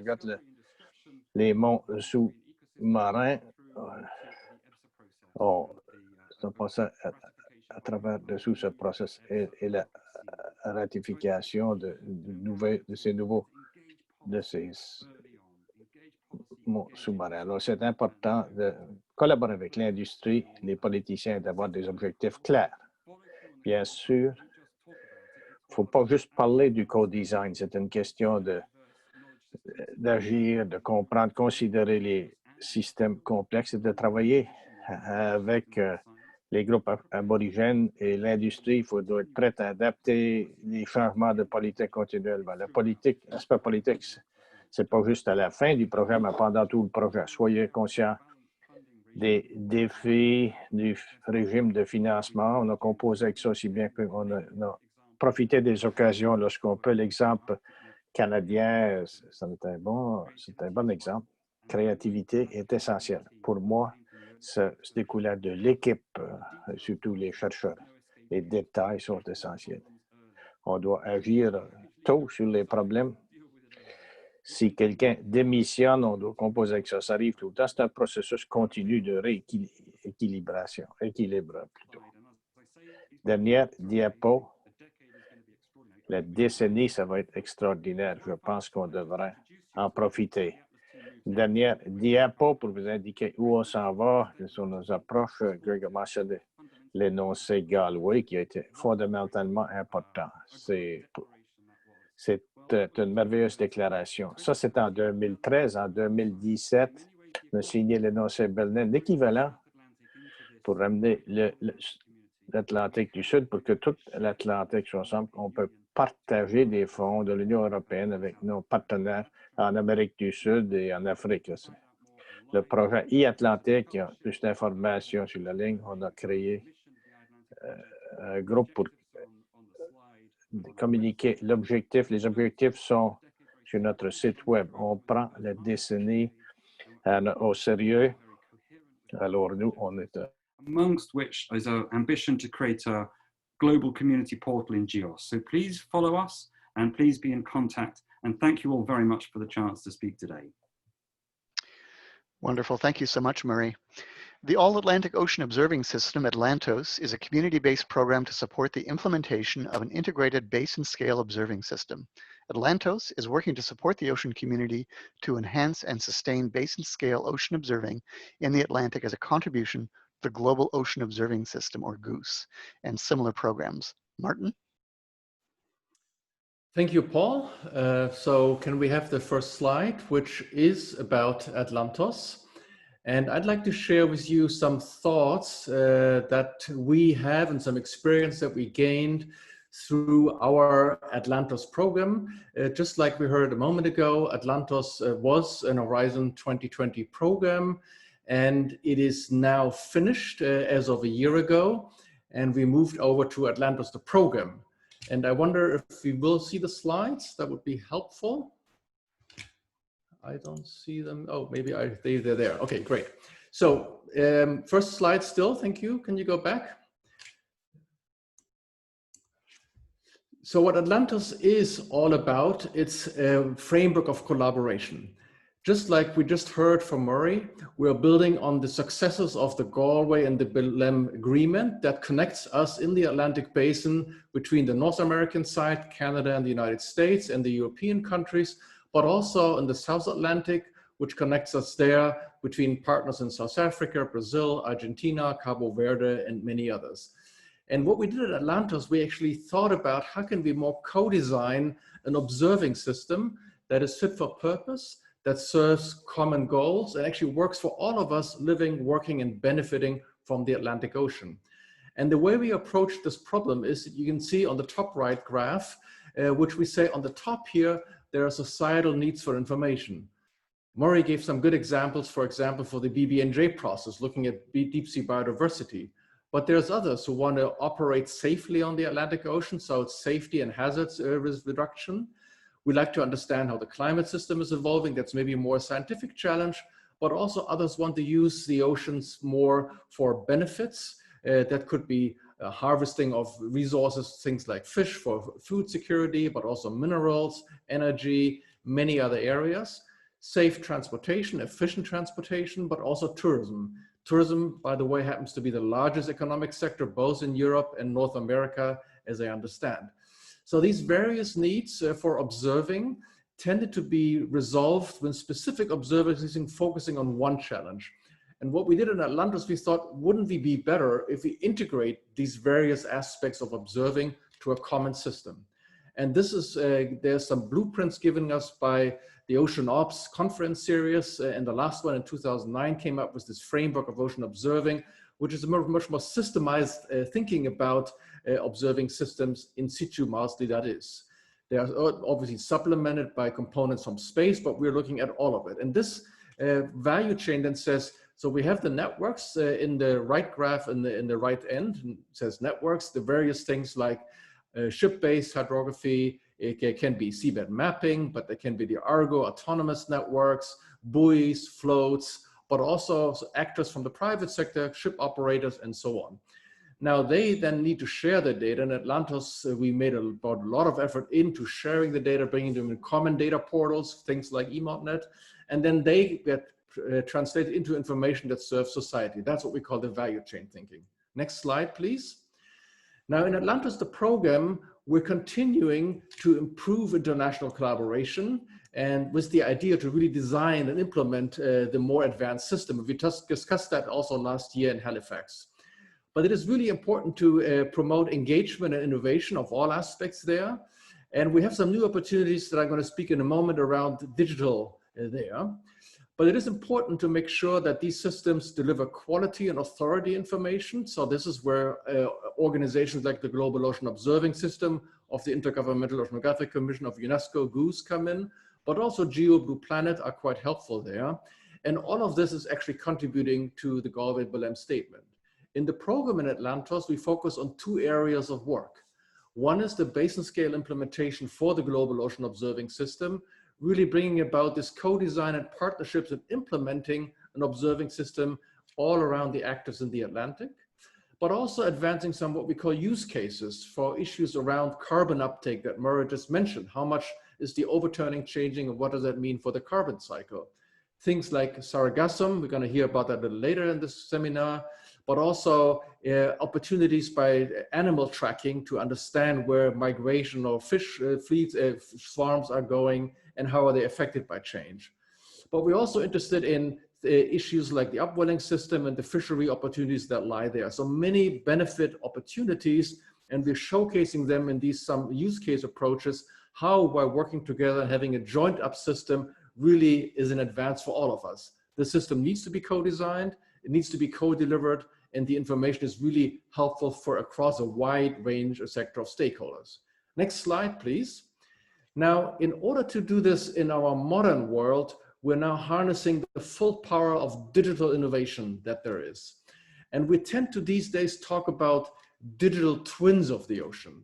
[SPEAKER 5] les monts sous-marins ont passé à travers dessous ce processus et la ratification de ces sous-marins. Alors, c'est important de collaborer avec l'industrie, les politiciens, d'avoir des objectifs clairs. Bien sûr, il ne faut pas juste parler du co-design, c'est une question d'agir, de comprendre, considérer les systèmes complexes et de travailler avec les groupes aborigènes et l'industrie. Il faut être prêt à adapter les changements de politique continuellement. L'aspect politique, ce n'est pas juste à la fin du projet, mais pendant tout le projet. Soyez conscients des défis du régime de financement. On a composé avec ça aussi bien qu'on a profité des occasions lorsqu'on peut. L'exemple canadien, c'est un bon exemple. Créativité est essentielle. Pour moi, ça se découle de l'équipe, surtout les chercheurs. Les détails sont essentiels. On doit agir tôt sur les problèmes. Si quelqu'un démissionne, on doit composer avec ça. Ça arrive tout le temps. C'est un processus continu de équilibre plutôt. Dernière diapo. La décennie, ça va être extraordinaire. Je pense qu'on devrait en profiter. Dernière diapo pour vous indiquer où on s'en va sur nos approches. Greg a mentionné l'énoncé Galway qui a été fondamentalement important. C'est une merveilleuse déclaration. Ça, c'est en 2013. En 2017, on a signé l'énoncé Berlin, l'équivalent pour ramener l'Atlantique du Sud pour que toute l'Atlantique soit ensemble. On peut partager des fonds de l'Union européenne avec nos partenaires en Amérique du Sud et en Afrique aussi. Le projet e-Atlantique, il y a plus d'informations sur la ligne. On a créé un groupe pour communiquer l'objectif. Les objectifs sont sur notre site web. On prend la décennie au sérieux. Alors nous, on est...
[SPEAKER 4] amongst which is our ambition to create a global community portal in GEOS. So please follow us and please be in contact. And thank you all very much for the chance to speak today.
[SPEAKER 1] Wonderful. Thank you so much, Murray. The All-Atlantic Ocean Observing System, Atlantos, is a community-based program to support the implementation of an integrated basin-scale observing system. Atlantos is working to support the ocean community to enhance and sustain basin-scale ocean observing in the Atlantic as a contribution to the Global Ocean Observing System, or GOOS, and similar programs. Martin?
[SPEAKER 6] Thank you, Paul. So can we have the first slide, which is about Atlantos? And I'd like to share with you some thoughts that we have and some experience that we gained through our Atlantos program. Just like we heard a moment ago, Atlantos was an Horizon 2020 program, and it is now finished as of a year ago. And we moved over to Atlantos, the program. And I wonder if we will see the slides. That would be helpful. I don't see them. Oh, maybe they're there. Okay, great. So first slide still, thank you. Can you go back? So what Atlantos is all about, it's a framework of collaboration. Just like we just heard from Murray, we're building on the successes of the Galway and the Belém Agreement that connects us in the Atlantic Basin between the North American side, Canada and the United States, and the European countries, but also in the South Atlantic, which connects us there between partners in South Africa, Brazil, Argentina, Cabo Verde, and many others. And what we did at Atlantos, we actually thought about how can we more co-design an observing system that is fit for purpose, that serves common goals, and actually works for all of us living, working, and benefiting from the Atlantic Ocean. And the way we approach this problem is, you can see on the top right graph, which we say on the top here, there are societal needs for information. Murray gave some good examples, for example, for the BB&J process, looking at deep sea biodiversity. But there's others who want to operate safely on the Atlantic Ocean, so it's safety and hazards risk reduction. We like to understand how the climate system is evolving. That's maybe a more scientific challenge, but also others want to use the oceans more for benefits. That could be harvesting of resources, things like fish for food security, but also minerals, energy, many other areas. Safe transportation, efficient transportation, but also tourism. Tourism, by the way, happens to be the largest economic sector, both in Europe and North America, as I understand. So these various needs for observing tended to be resolved when specific observers focusing on one challenge. And what we did in Atlantis, we thought, wouldn't we be better if we integrate these various aspects of observing to a common system? And this is, there's some blueprints given us by the Ocean Ops conference series, and the last one in 2009 came up with this framework of ocean observing, which is much more systemized thinking about observing systems in situ, mostly that is. They are obviously supplemented by components from space, but we're looking at all of it. And this value chain then says, so we have the networks in the right graph in the right end, and it says networks, the various things like ship-based hydrography. It can be seabed mapping, but there can be the Argo autonomous networks, buoys, floats, but also actors from the private sector, ship operators, and so on. Now they then need to share the data. In Atlantis, we made a lot of effort into sharing the data, bringing them in common data portals, things like EMODnet, and then they get translated into information that serves society. That's what we call the value chain thinking. Next slide, please. Now in Atlantis, the program, we're continuing to improve international collaboration, and with the idea to really design and implement the more advanced system. We just discussed that also last year in Halifax. But it is really important to promote engagement and innovation of all aspects there. And we have some new opportunities that I'm going to speak in a moment around digital there. But it is important to make sure that these systems deliver quality and authority information. So this is where organizations like the Global Ocean Observing System of the Intergovernmental Oceanographic Commission of UNESCO, GOOS, come in, but also GeoBlue Planet are quite helpful there. And all of this is actually contributing to the Galway Statement. In the program in Atlantis, we focus on two areas of work. One is the basin scale implementation for the Global Ocean Observing System, really bringing about this co-design and partnerships and implementing an observing system all around the actors in the Atlantic, but also advancing some what we call use cases for issues around carbon uptake that Murray just mentioned. How much is the overturning changing, and what does that mean for the carbon cycle? Things like sargassum, we're going to hear about that a little later in this seminar, but also opportunities by animal tracking to understand where migration or fish fleets, swarms are going, and how are they affected by change. But we're also interested in issues like the upwelling system and the fishery opportunities that lie there. So many benefit opportunities, and we're showcasing them in these some use case approaches, how by working together and having a joint up system really is an advance for all of us. The system needs to be co-designed, it needs to be co-delivered, and the information is really helpful for across a wide range of sector of stakeholders. Next slide, please. Now, in order to do this in our modern world, we're now harnessing the full power of digital innovation that there is. And we tend to these days talk about digital twins of the ocean.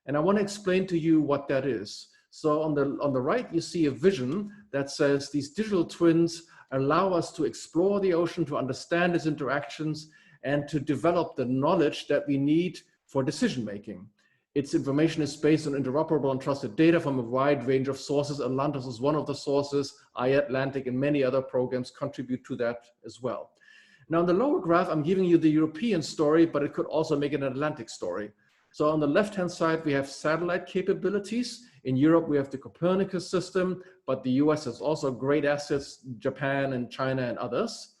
[SPEAKER 6] And I want to explain to you what that is. So on the right, you see a vision that says these digital twins allow us to explore the ocean, to understand its interactions, and to develop the knowledge that we need for decision making. Its information is based on interoperable and trusted data from a wide range of sources. Atlantis is one of the sources. iAtlantic and many other programs contribute to that as well. Now, in the lower graph, I'm giving you the European story, but it could also make an Atlantic story. So on the left-hand side, we have satellite capabilities. In Europe, we have the Copernicus system, but the US has also great assets, Japan and China and others.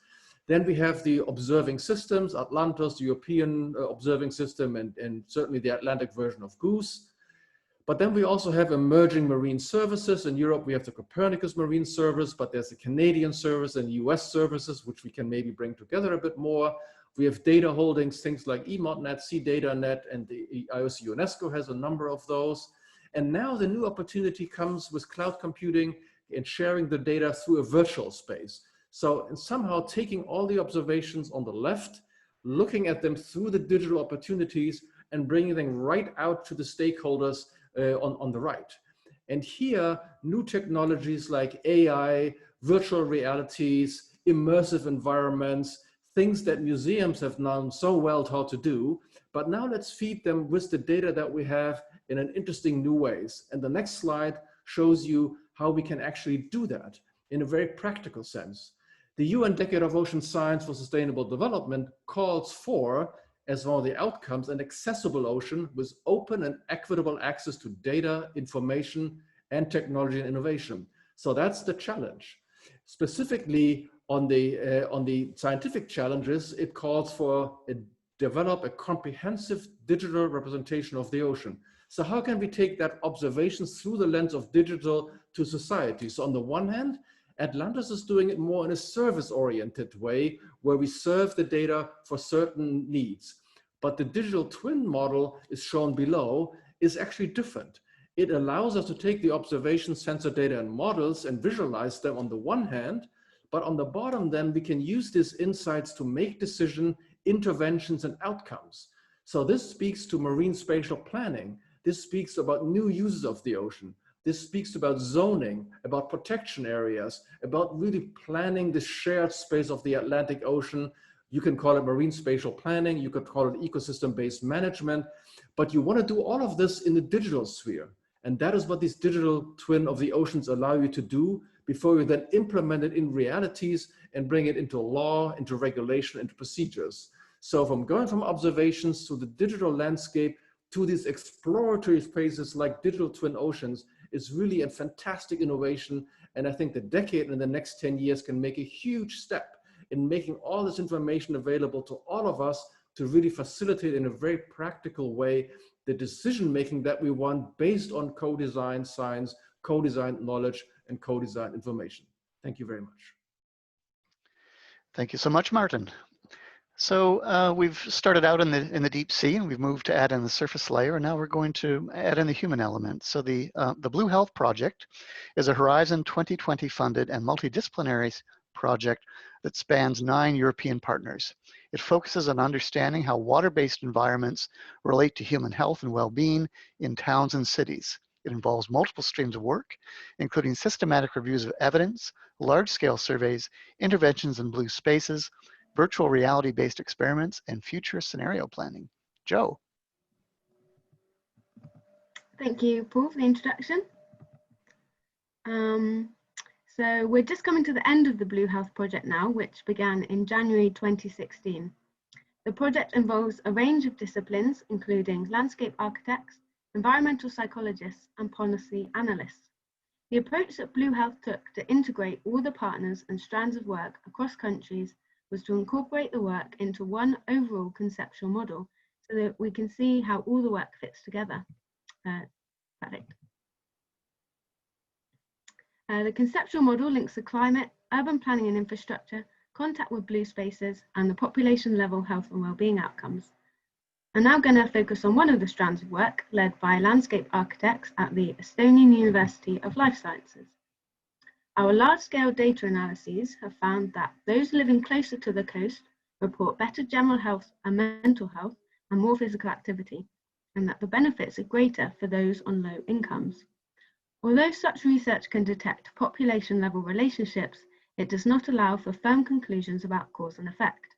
[SPEAKER 6] Then we have the observing systems, Atlantis, the European observing system, and certainly the Atlantic version of GOOS. But then we also have emerging marine services. In Europe, we have the Copernicus Marine Service, but there's the Canadian service and US services, which we can maybe bring together a bit more. We have data holdings, things like EMODnet, SeaDataNet, and the IOC UNESCO has a number of those. And now the new opportunity comes with cloud computing and sharing the data through a virtual space. So and somehow taking all the observations on the left, looking at them through the digital opportunities and bringing them right out to the stakeholders on the right. And here, new technologies like AI, virtual realities, immersive environments, things that museums have known so well how to do, but now let's feed them with the data that we have in an interesting new ways. And the next slide shows you how we can actually do that in a very practical sense. The UN Decade of Ocean Science for Sustainable Development calls for, as one of the outcomes, an accessible ocean with open and equitable access to data, information, and technology and innovation. So that's the challenge. Specifically on the scientific challenges, it calls for develop a comprehensive digital representation of the ocean. So how can we take that observations through the lens of digital to society? So on the one hand, Atlantis is doing it more in a service-oriented way, where we serve the data for certain needs. But the digital twin model is shown below is actually different. It allows us to take the observation, sensor data, and models and visualize them on the one hand, but on the bottom then we can use these insights to make decision, interventions, and outcomes. So this speaks to marine spatial planning. This speaks about new uses of the ocean. This speaks about zoning, about protection areas, about really planning the shared space of the Atlantic Ocean. You can call it marine spatial planning, you could call it ecosystem-based management, but you want to do all of this in the digital sphere. And that is what these digital twin of the oceans allow you to do before you then implement it in realities and bring it into law, into regulation, into procedures. So going from observations to the digital landscape to these exploratory spaces like digital twin oceans is really a fantastic innovation. And I think the decade and the next 10 years can make a huge step in making all this information available to all of us to really facilitate in a very practical way the decision-making that we want based on co-design science, co-design knowledge, and co-design information. Thank you very much.
[SPEAKER 1] Thank you so much, Martin. So we've started out in the deep sea, and we've moved to add in the surface layer, and now we're going to add in the human element. So the Blue Health Project is a Horizon 2020 funded and multidisciplinary project that spans 9 European partners. It focuses on understanding how water-based environments relate to human health and well-being in towns and cities. It involves multiple streams of work, including systematic reviews of evidence, large-scale surveys, interventions in blue spaces, virtual reality-based experiments, and future scenario planning. Jo.
[SPEAKER 7] Thank you, Paul, for the introduction. So we're just coming to the end of the Blue Health Project now, which began in January 2016. The project involves a range of disciplines, including landscape architects, environmental psychologists, and policy analysts. The approach that Blue Health took to integrate all the partners and strands of work across countries was to incorporate the work into one overall conceptual model so that we can see how all the work fits together. Perfect. The conceptual model links the climate, urban planning and infrastructure, contact with blue spaces, and the population level health and wellbeing outcomes. I'm now going to focus on one of the strands of work led by landscape architects at the Estonian University of Life Sciences. Our large-scale data analyses have found that those living closer to the coast report better general health and mental health and more physical activity, and that the benefits are greater for those on low incomes. Although such research can detect population-level relationships, it does not allow for firm conclusions about cause and effect.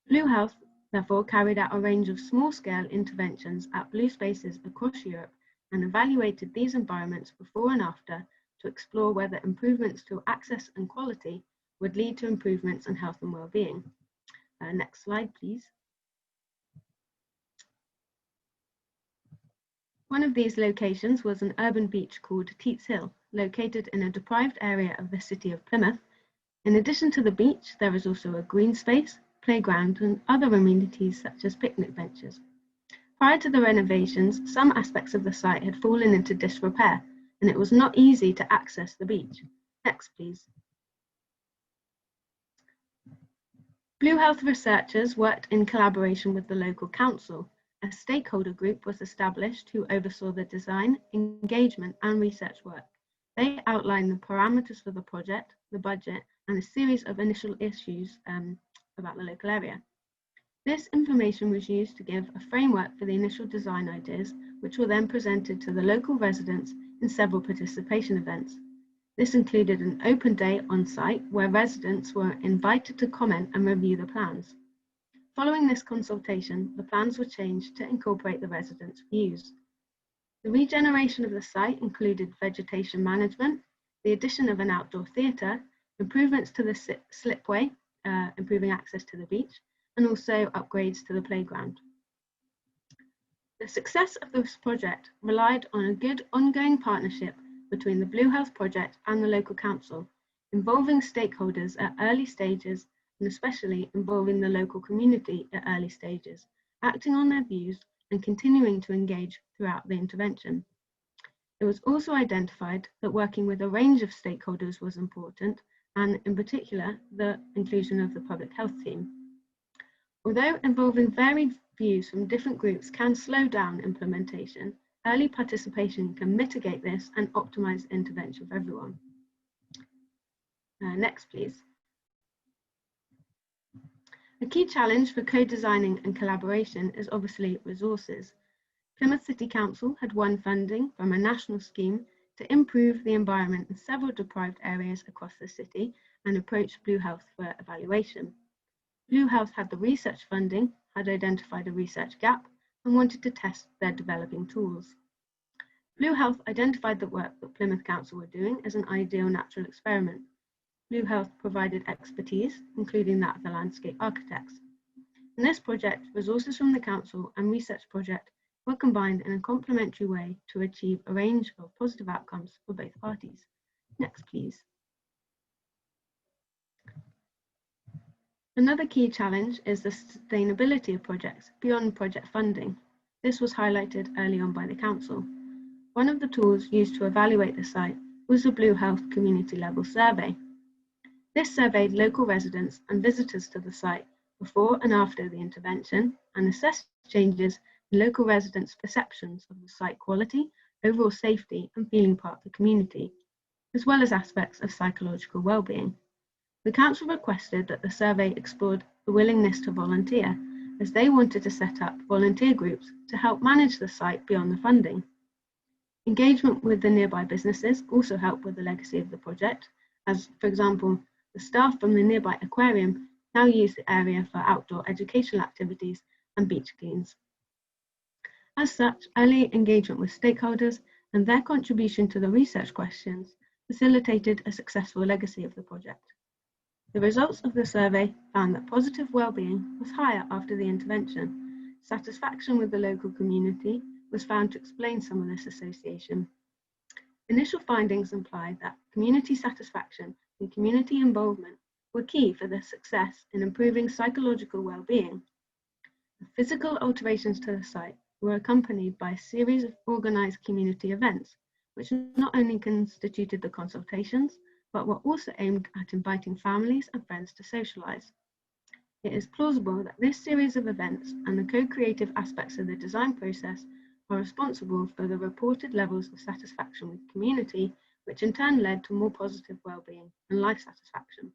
[SPEAKER 7] Blue Health, therefore, carried out a range of small-scale interventions at blue spaces across Europe and evaluated these environments before and after to explore whether improvements to access and quality would lead to improvements in health and well-being. Next slide, please. One of these locations was an urban beach called Teats Hill, located in a deprived area of the city of Plymouth. In addition to the beach, there is also a green space, playground, and other amenities such as picnic benches. Prior to the renovations, some aspects of the site had fallen into disrepair, and it was not easy to access the beach. Next, please. Blue Health researchers worked in collaboration with the local council a stakeholder group was established who oversaw the design, engagement, and research work. They outlined the parameters for the project, the budget, and a series of initial issues about the local area. This information was used to give a framework for the initial design ideas, which were then presented to the local residents in several participation events. This included an open day on site where residents were invited to comment and review the plans. Following this consultation, the plans were changed to incorporate the residents' views. The regeneration of the site included vegetation management, the addition of an outdoor theatre, improvements to the slipway, improving access to the beach, and also upgrades to the playground. The success of this project relied on a good ongoing partnership between the Blue Health Project and the local council, involving stakeholders at early stages and especially involving the local community at early stages, acting on their views and continuing to engage throughout the intervention. It was also identified that working with a range of stakeholders was important, and in particular, the inclusion of the public health team. Although involving varied views from different groups can slow down implementation, early participation can mitigate this and optimize the intervention for everyone. Next, please. A key challenge for co-designing and collaboration is obviously resources. Plymouth City Council had won funding from a national scheme to improve the environment in several deprived areas across the city and approached Blue Health for evaluation. Blue Health had the research funding, had identified a research gap, and wanted to test their developing tools. Blue Health identified the work that Plymouth Council were doing as an ideal natural experiment. Blue Health provided expertise, including that of the landscape architects. In this project, resources from the council and research project were combined in a complementary way to achieve a range of positive outcomes for both parties. Next, please. Another key challenge is the sustainability of projects beyond project funding. This was highlighted early on by the council. One of the tools used to evaluate the site was the Blue Health community level survey. This surveyed local residents and visitors to the site before and after the intervention and assessed changes in local residents' perceptions of the site quality, overall safety, and feeling part of the community, as well as aspects of psychological well-being. The council requested that the survey explored the willingness to volunteer, as they wanted to set up volunteer groups to help manage the site beyond the funding. Engagement with the nearby businesses also helped with the legacy of the project, as, for example, the staff from the nearby aquarium now use the area for outdoor educational activities and beach cleans. As such, early engagement with stakeholders and their contribution to the research questions facilitated a successful legacy of the project. The results of the survey found that positive well-being was higher after the intervention. Satisfaction with the local community was found to explain some of this association. Initial findings implied that community satisfaction and community involvement were key for the success in improving psychological well-being. The physical alterations to the site were accompanied by a series of organised community events, which not only constituted the consultations, but were also aimed at inviting families and friends to socialise. It is plausible that this series of events and the co-creative aspects of the design process are responsible for the reported levels of satisfaction with the community, which in turn led to more positive well-being and life satisfaction.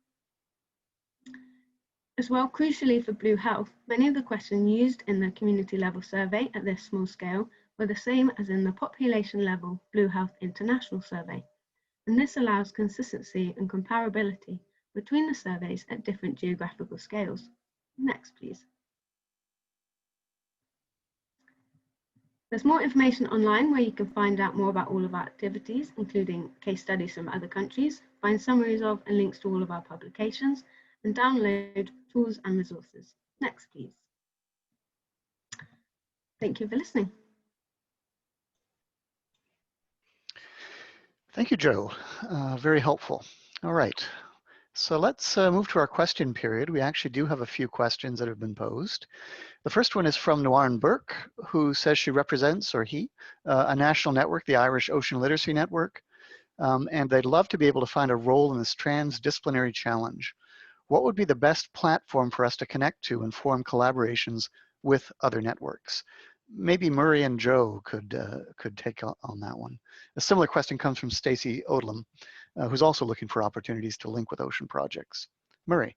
[SPEAKER 7] As well, crucially for Blue Health, many of the questions used in the community level survey at this small scale were the same as in the population level Blue Health International survey, and this allows consistency and comparability between the surveys at different geographical scales. Next, please. There's more information online where you can find out more about all of our activities, including case studies from other countries, find summaries of and links to all of our publications, and download tools and resources. Next, please. Thank you for listening.
[SPEAKER 1] Thank you, Jo. Very helpful. All right. So let's move to our question period. We actually do have a few questions that have been posed. The first one is from Noarn Burke, who says she represents, or he, a national network, the Irish Ocean Literacy Network, and they'd love to be able to find a role in this transdisciplinary challenge. What would be the best platform for us to connect to and form collaborations with other networks? maybe Murray and Joe could take on that one. A similar question comes from Stacey Odlum, who's also looking for opportunities to link with ocean projects. Murray.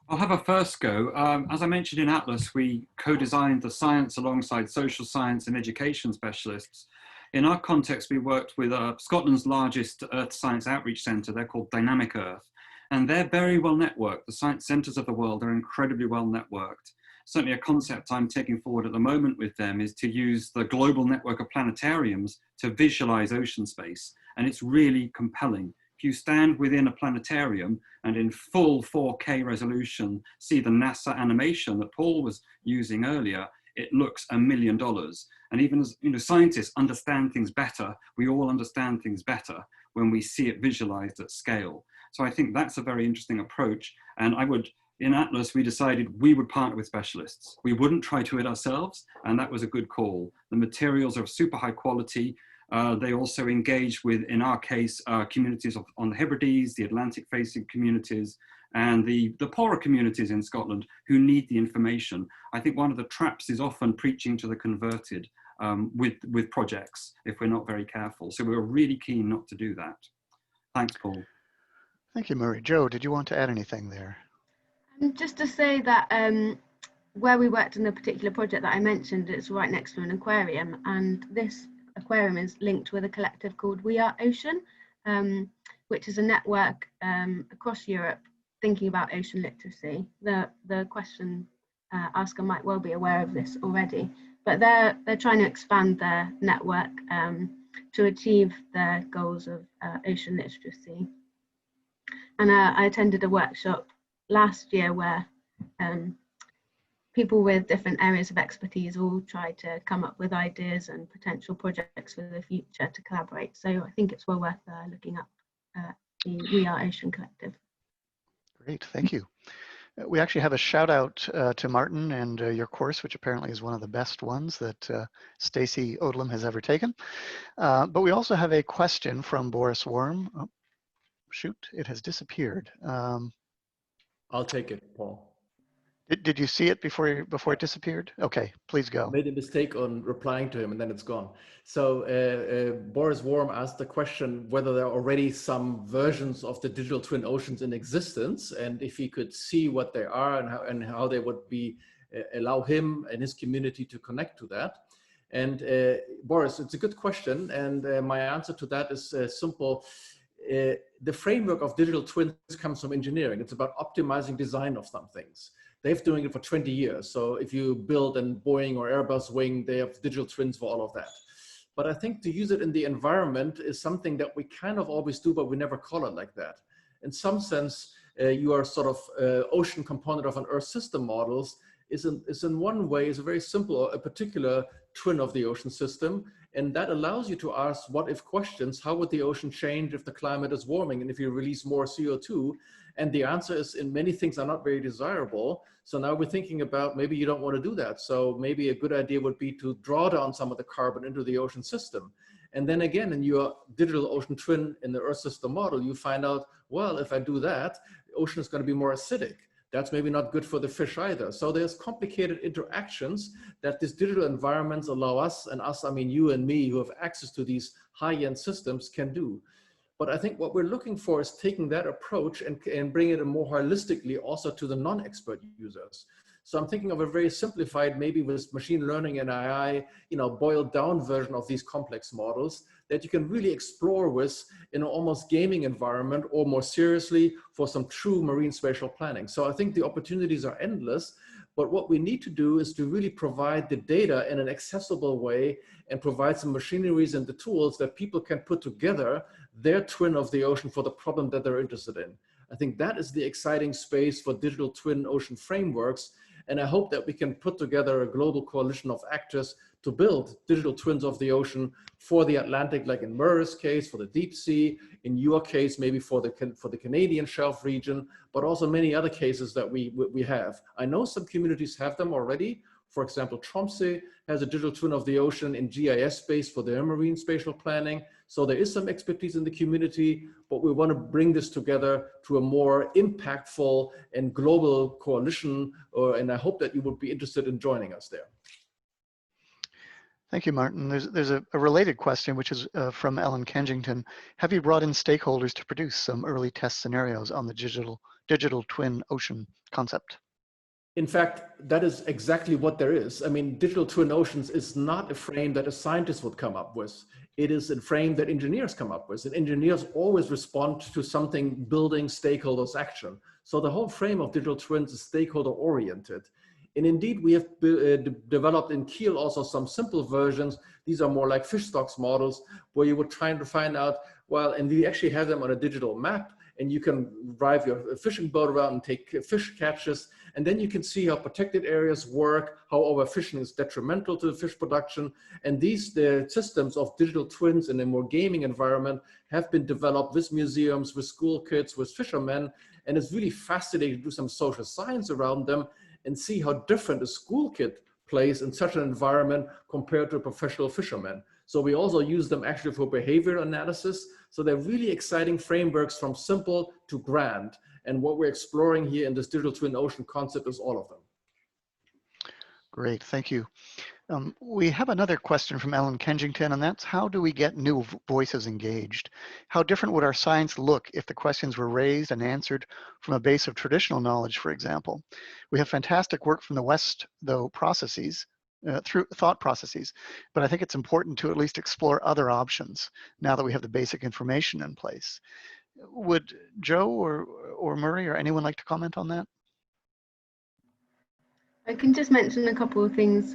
[SPEAKER 4] I'll have a first go. As I mentioned in Atlas, we co-designed the science alongside social science and education specialists. In our context, we worked with Scotland's largest Earth Science Outreach Centre. They're called Dynamic Earth, and they're very well networked. The science centres of the world are incredibly well networked. Certainly a concept I'm taking forward at the moment with them is to use the global network of planetariums to visualize ocean space. And it's really compelling. If you stand within a planetarium and in full 4K resolution, see the NASA animation that Paul was using earlier, it looks $1 million. And even as scientists understand things better, we all understand things better when we see it visualized at scale. So I think that's a very interesting approach. And in Atlas, we decided we would partner with specialists. We wouldn't try to do it ourselves, and that was a good call. The materials are of super high quality. They also engage with, in our case, communities on the Hebrides, the Atlantic-facing communities, and the poorer communities in Scotland who need the information. I think one of the traps is often preaching to the converted with projects if we're not very careful. So we were really keen not to do that. Thanks, Paul.
[SPEAKER 1] Thank you, Murray. Joe, did you want to add anything there?
[SPEAKER 7] Just to say that where we worked on the particular project that I mentioned, it's right next to an aquarium, and this aquarium is linked with a collective called We Are Ocean, which is a network across Europe thinking about ocean literacy. The question asker might well be aware of this already, but they're trying to expand their network to achieve their goals of ocean literacy. And I attended a workshop last year where people with different areas of expertise all try to come up with ideas and potential projects for the future to collaborate. So I think it's well worth looking up the We Are Ocean Collective.
[SPEAKER 1] Great, thank you. We actually have a shout out to Martin and your course, which apparently is one of the best ones that Stacey Odlum has ever taken. But we also have a question from Boris Worm. Oh, shoot, it has disappeared.
[SPEAKER 6] I'll take it, Paul.
[SPEAKER 1] Did you see it before it disappeared? Okay, please go.
[SPEAKER 6] I made a mistake on replying to him and then it's gone. So Boris Worm asked the question whether there are already some versions of the digital twin oceans in existence, and if he could see what they are and how they would be allow him and his community to connect to that. And Boris, it's a good question, and my answer to that is simple. The framework of digital twins comes from engineering. It's about optimizing design of some things. They've been doing it for 20 years. So if you build a Boeing or Airbus wing, they have digital twins for all of that. But I think to use it in the environment is something that we kind of always do, but we never call it like that. In some sense, you are sort of ocean component of an Earth system models is in one way is a very simple, a particular twin of the ocean system. And that allows you to ask what if questions. How would the ocean change if the climate is warming and if you release more CO2? And the answer is in many things are not very desirable. So now we're thinking about maybe you don't want to do that. So maybe a good idea would be to draw down some of the carbon into the ocean system. And then again, in your digital ocean twin in the Earth system model, you find out, well, if I do that, the ocean is going to be more acidic. That's maybe not good for the fish either. So there's complicated interactions that these digital environments allow us, and us, I mean you and me who have access to these high-end systems can do. But I think what we're looking for is taking that approach and bring it more holistically also to the non-expert users. So I'm thinking of a very simplified, maybe with machine learning and AI, boiled down version of these complex models that you can really explore with in an almost gaming environment, or more seriously for some true marine spatial planning. So I think the opportunities are endless, but what we need to do is to really provide the data in an accessible way and provide some machineries and the tools that people can put together their twin of the ocean for the problem that they're interested in. I think that is the exciting space for digital twin ocean frameworks. And I hope that we can put together a global coalition of actors to build digital twins of the ocean for the Atlantic, like in Murray's case, for the deep sea, in your case, maybe for the Canadian shelf region, but also many other cases that we have. I know some communities have them already. For example, Tromsø has a digital twin of the ocean in GIS space for their marine spatial planning. So there is some expertise in the community, but we want to bring this together to a more impactful and global coalition. And I hope that you would be interested in joining us there.
[SPEAKER 1] Thank you, Martin. There's a related question, which is from Ellen Kensington. Have you brought in stakeholders to produce some early test scenarios on the digital twin ocean concept?
[SPEAKER 6] In fact, that is exactly what there is. I mean, digital twin oceans is not a frame that a scientist would come up with. It is a frame that engineers come up with. And engineers always respond to something building stakeholders' action. So the whole frame of digital twins is stakeholder oriented. And indeed, we have developed in Kiel also some simple versions. These are more like fish stocks models where you would try to find out, well, and we actually have them on a digital map, and you can drive your fishing boat around and take fish catches. And then you can see how protected areas work, how overfishing is detrimental to the fish production. And the systems of digital twins in a more gaming environment have been developed with museums, with school kids, with fishermen. And it's really fascinating to do some social science around them and see how different a school kid plays in such an environment compared to a professional fisherman. So we also use them actually for behavioral analysis. So they're really exciting frameworks from simple to grand. And what we're exploring here in this digital twin ocean concept is all of them.
[SPEAKER 1] Great, thank you. We have another question from Ellen Kensington, and that's how do we get new voices engaged? How different would our science look if the questions were raised and answered from a base of traditional knowledge, for example? We have fantastic work from the West, though, through thought processes, but I think it's important to at least explore other options now that we have the basic information in place. Would Joe or Murray or anyone like to comment on that?
[SPEAKER 7] I can just mention a couple of things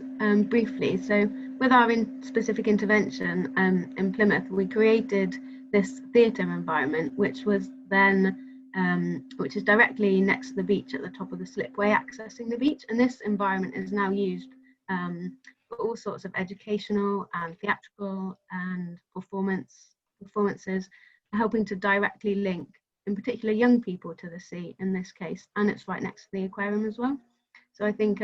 [SPEAKER 7] briefly. So with our specific intervention in Plymouth, we created this theatre environment, which was then, which is directly next to the beach at the top of the slipway accessing the beach. And this environment is now used for all sorts of educational and theatrical and performances, helping to directly link, in particular, young people to the sea in this case, and it's right next to the aquarium as well. So I think,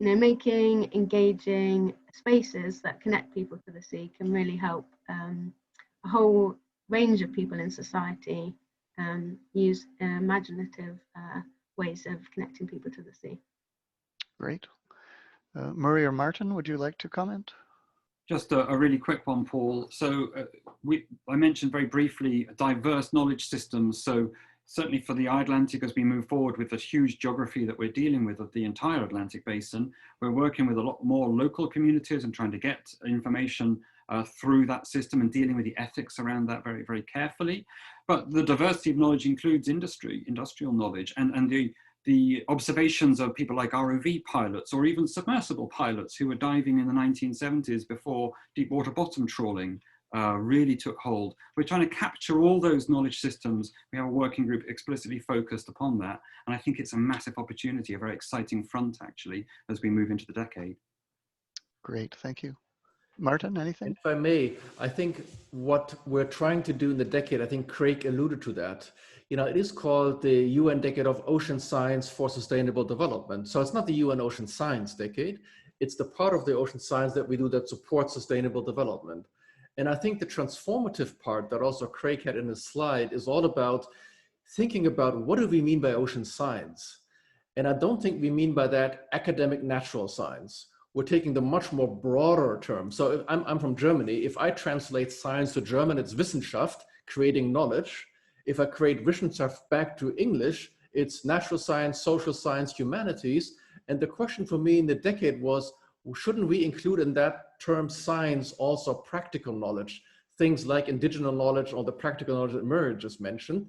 [SPEAKER 7] making engaging spaces that connect people to the sea can really help a whole range of people in society use imaginative ways of connecting people to the sea.
[SPEAKER 1] Great. Murray or Martin, would you like to comment?
[SPEAKER 4] Just a really quick one, Paul. So I mentioned very briefly diverse knowledge systems. So certainly for the Atlantic, as we move forward with the huge geography that we're dealing with of the entire Atlantic basin, we're working with a lot more local communities and trying to get information through that system and dealing with the ethics around that very, very carefully. But the diversity of knowledge includes industrial knowledge, and the observations of people like ROV pilots or even submersible pilots who were diving in the 1970s before deep water bottom trawling really took hold. We're trying to capture all those knowledge systems. We have a working group explicitly focused upon that. And I think it's a massive opportunity, a very exciting front actually, as we move into the decade.
[SPEAKER 1] Great, thank you. Martin, anything?
[SPEAKER 6] If I may, I think what we're trying to do in the decade, I think Craig alluded to that. It is called the UN Decade of Ocean Science for Sustainable Development. So it's not the UN Ocean Science Decade. It's the part of the ocean science that we do that supports sustainable development. And I think the transformative part that also Craig had in his slide is all about thinking about what do we mean by ocean science? And I don't think we mean by that academic natural science. We're taking the much more broader term. So if I'm from Germany. If I translate science to German, it's Wissenschaft, creating knowledge. If I create Wissenschaft back to English, it's natural science, social science, humanities. And the question for me in the decade was, shouldn't we include in that term science also practical knowledge, things like indigenous knowledge or the practical knowledge that Murray just mentioned?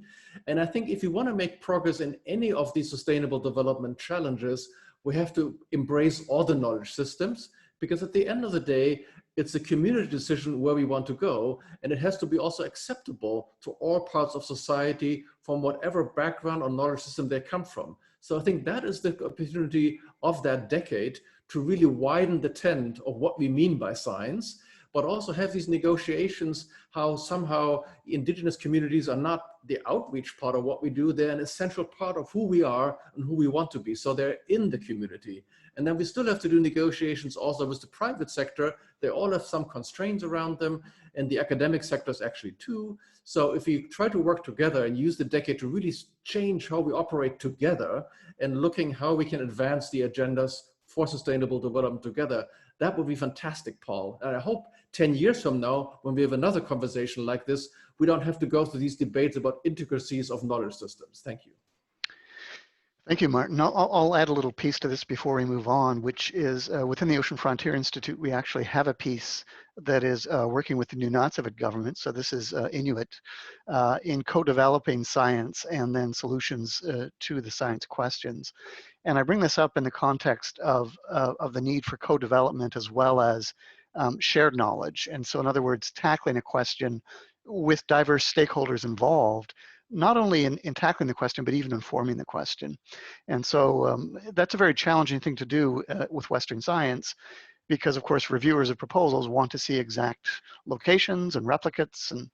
[SPEAKER 6] And I think if you want to make progress in any of these sustainable development challenges, we have to embrace all the knowledge systems, because at the end of the day, it's a community decision where we want to go, and it has to be also acceptable to all parts of society from whatever background or knowledge system they come from. So I think that is the opportunity of that decade to really widen the tent of what we mean by science, but also have these negotiations how somehow indigenous communities are not the outreach part of what we do, they're an essential part of who we are and who we want to be. So they're in the community. And then we still have to do negotiations also with the private sector. They all have some constraints around them, and the academic sectors actually too. So if we try to work together and use the decade to really change how we operate together and looking how we can advance the agendas for sustainable development together. That would be fantastic, Paul. And I hope 10 years from now, when we have another conversation like this, we don't have to go through these debates about intricacies of knowledge systems. Thank you.
[SPEAKER 1] Thank you, Martin. I'll add a little piece to this before we move on, which is within the Ocean Frontier Institute, we actually have a piece that is working with the Nunavut government. So this is Inuit in co-developing science and then solutions to the science questions. And I bring this up in the context of the need for co-development as well as shared knowledge. And so in other words, tackling a question with diverse stakeholders involved, not only in tackling the question, but even informing the question. And so that's a very challenging thing to do with Western science, because of course reviewers of proposals want to see exact locations and replicates and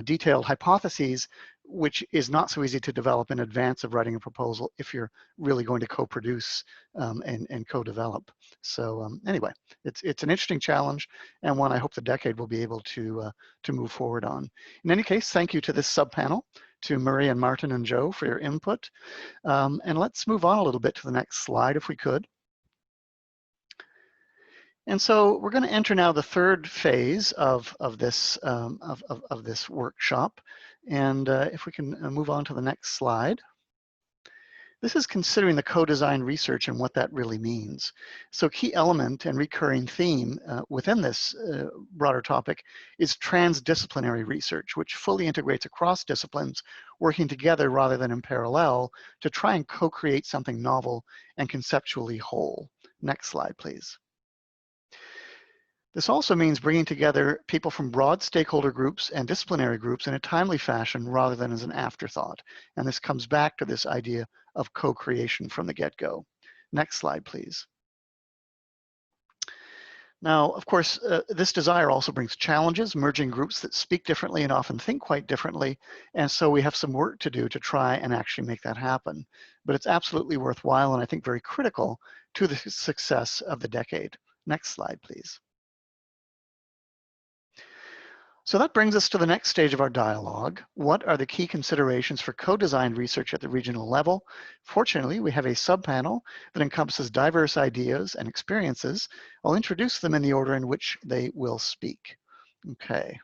[SPEAKER 1] detailed hypotheses, which is not so easy to develop in advance of writing a proposal if you're really going to co-produce and co-develop. So anyway, it's an interesting challenge and one I hope the decade will be able to move forward on. In any case, thank you to this subpanel, to Murray and Martin and Joe for your input. And let's move on a little bit to the next slide if we could. And so we're going to enter now the third phase of this workshop. And if we can move on to the next slide. This is considering the co-design research and what that really means. So key element and recurring theme within this broader topic is transdisciplinary research, which fully integrates across disciplines, working together rather than in parallel to try and co-create something novel and conceptually whole. Next slide, please. This also means bringing together people from broad stakeholder groups and disciplinary groups in a timely fashion rather than as an afterthought. And this comes back to this idea of co-creation from the get-go. Next slide, please. Now, of course, this desire also brings challenges, merging groups that speak differently and often think quite differently. And so we have some work to do to try and actually make that happen. But it's absolutely worthwhile and I think very critical to the success of the decade. Next slide, please. So that brings us to the next stage of our dialogue. What are the key considerations for co-designed research at the regional level? Fortunately, we have a subpanel that encompasses diverse ideas and experiences. I'll introduce them in the order in which they will speak. Okay.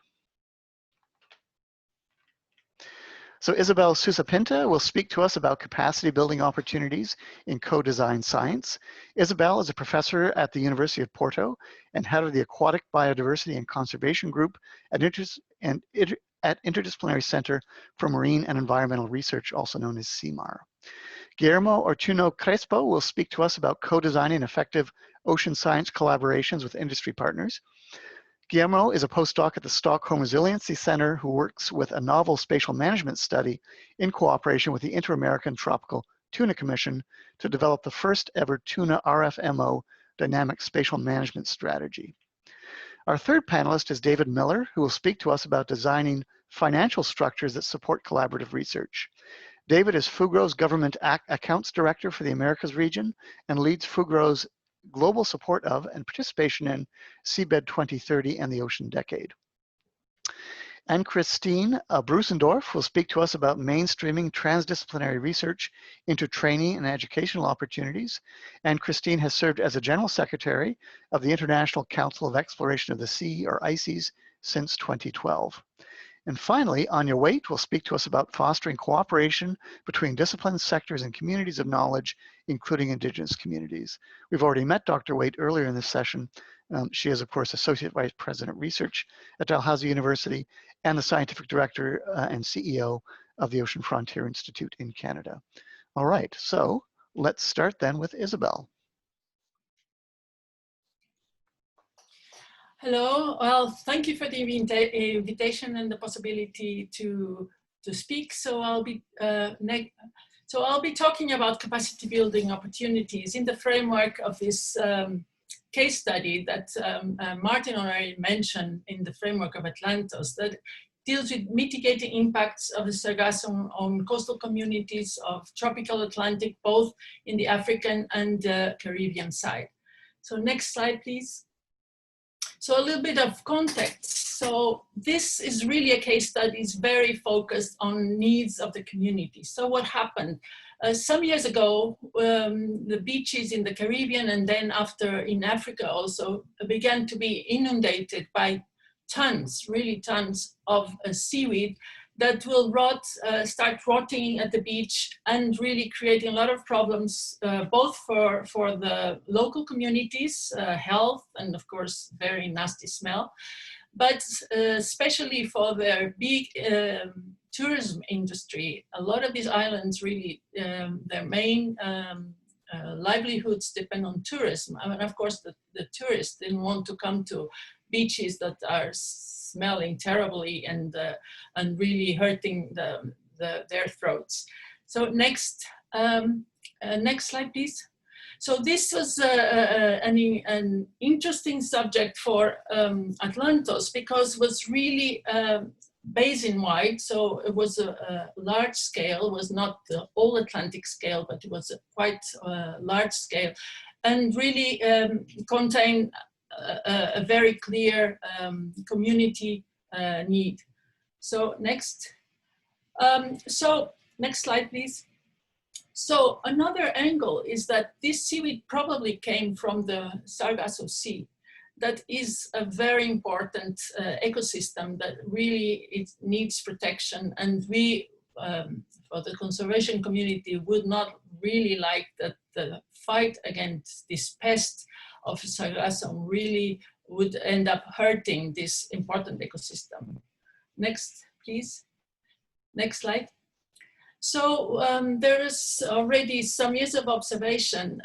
[SPEAKER 1] So Isabel Sousa-Pinta will speak to us about capacity building opportunities in co-design science. Isabel is a professor at the University of Porto and head of the Aquatic Biodiversity and Conservation Group at Interdisciplinary Center for Marine and Environmental Research, also known as CMAR. Guillermo Ortuño Crespo will speak to us about co-designing effective ocean science collaborations with industry partners. Guillermo is a postdoc at the Stockholm Resiliency Center who works with a novel spatial management study in cooperation with the Inter-American Tropical Tuna Commission to develop the first ever tuna RFMO dynamic spatial management strategy. Our third panelist is David Miller, who will speak to us about designing financial structures that support collaborative research. David is Fugro's Government Accounts Director for the Americas region and leads Fugro's global support of and participation in Seabed 2030 and the Ocean Decade. And Christine Brusendorf will speak to us about mainstreaming transdisciplinary research into training and educational opportunities. And Christine has served as a General Secretary of the International Council of Exploration of the Sea, or ICES, since 2012. And finally, Anya Waite will speak to us about fostering cooperation between disciplines, sectors, and communities of knowledge, including Indigenous communities. We've already met Dr. Waite earlier in this session. She is, of course, Associate Vice President Research at Dalhousie University and the Scientific Director and CEO of the Ocean Frontier Institute in Canada. All right, so let's start then with Isabel.
[SPEAKER 8] Hello, well, thank you for the invitation and the possibility to speak. So I'll be talking about capacity building opportunities in the framework of this case study that Martin already mentioned in the framework of Atlantis, that deals with mitigating impacts of the sargassum on coastal communities of tropical Atlantic, both in the African and Caribbean side. So next slide, please. So a little bit of context. So this is really a case study is very focused on needs of the community. So what happened? Some years ago, the beaches in the Caribbean and then after in Africa also began to be inundated by tons, really tons of seaweed that will start rotting at the beach and really creating a lot of problems, both for the local communities, health, and of course, very nasty smell, but especially for their big tourism industry. A lot of these islands really, their main livelihoods depend on tourism. I mean, of course, the tourists didn't want to come to beaches that are smelling terribly and really hurting their throats. So next slide, please. So this was an interesting subject for Atlantos because it was really basin-wide, so it was a large scale. It was not the all Atlantic scale, but it was a quite large scale, and really contained a very clear community need. So next slide, please. So another angle is that this seaweed probably came from the Sargasso Sea. That is a very important ecosystem that really it needs protection, and we, for the conservation community, would not really like that the fight against this pest of Sargasso really would end up hurting this important ecosystem. Next, please. Next slide. So there is already some years of observation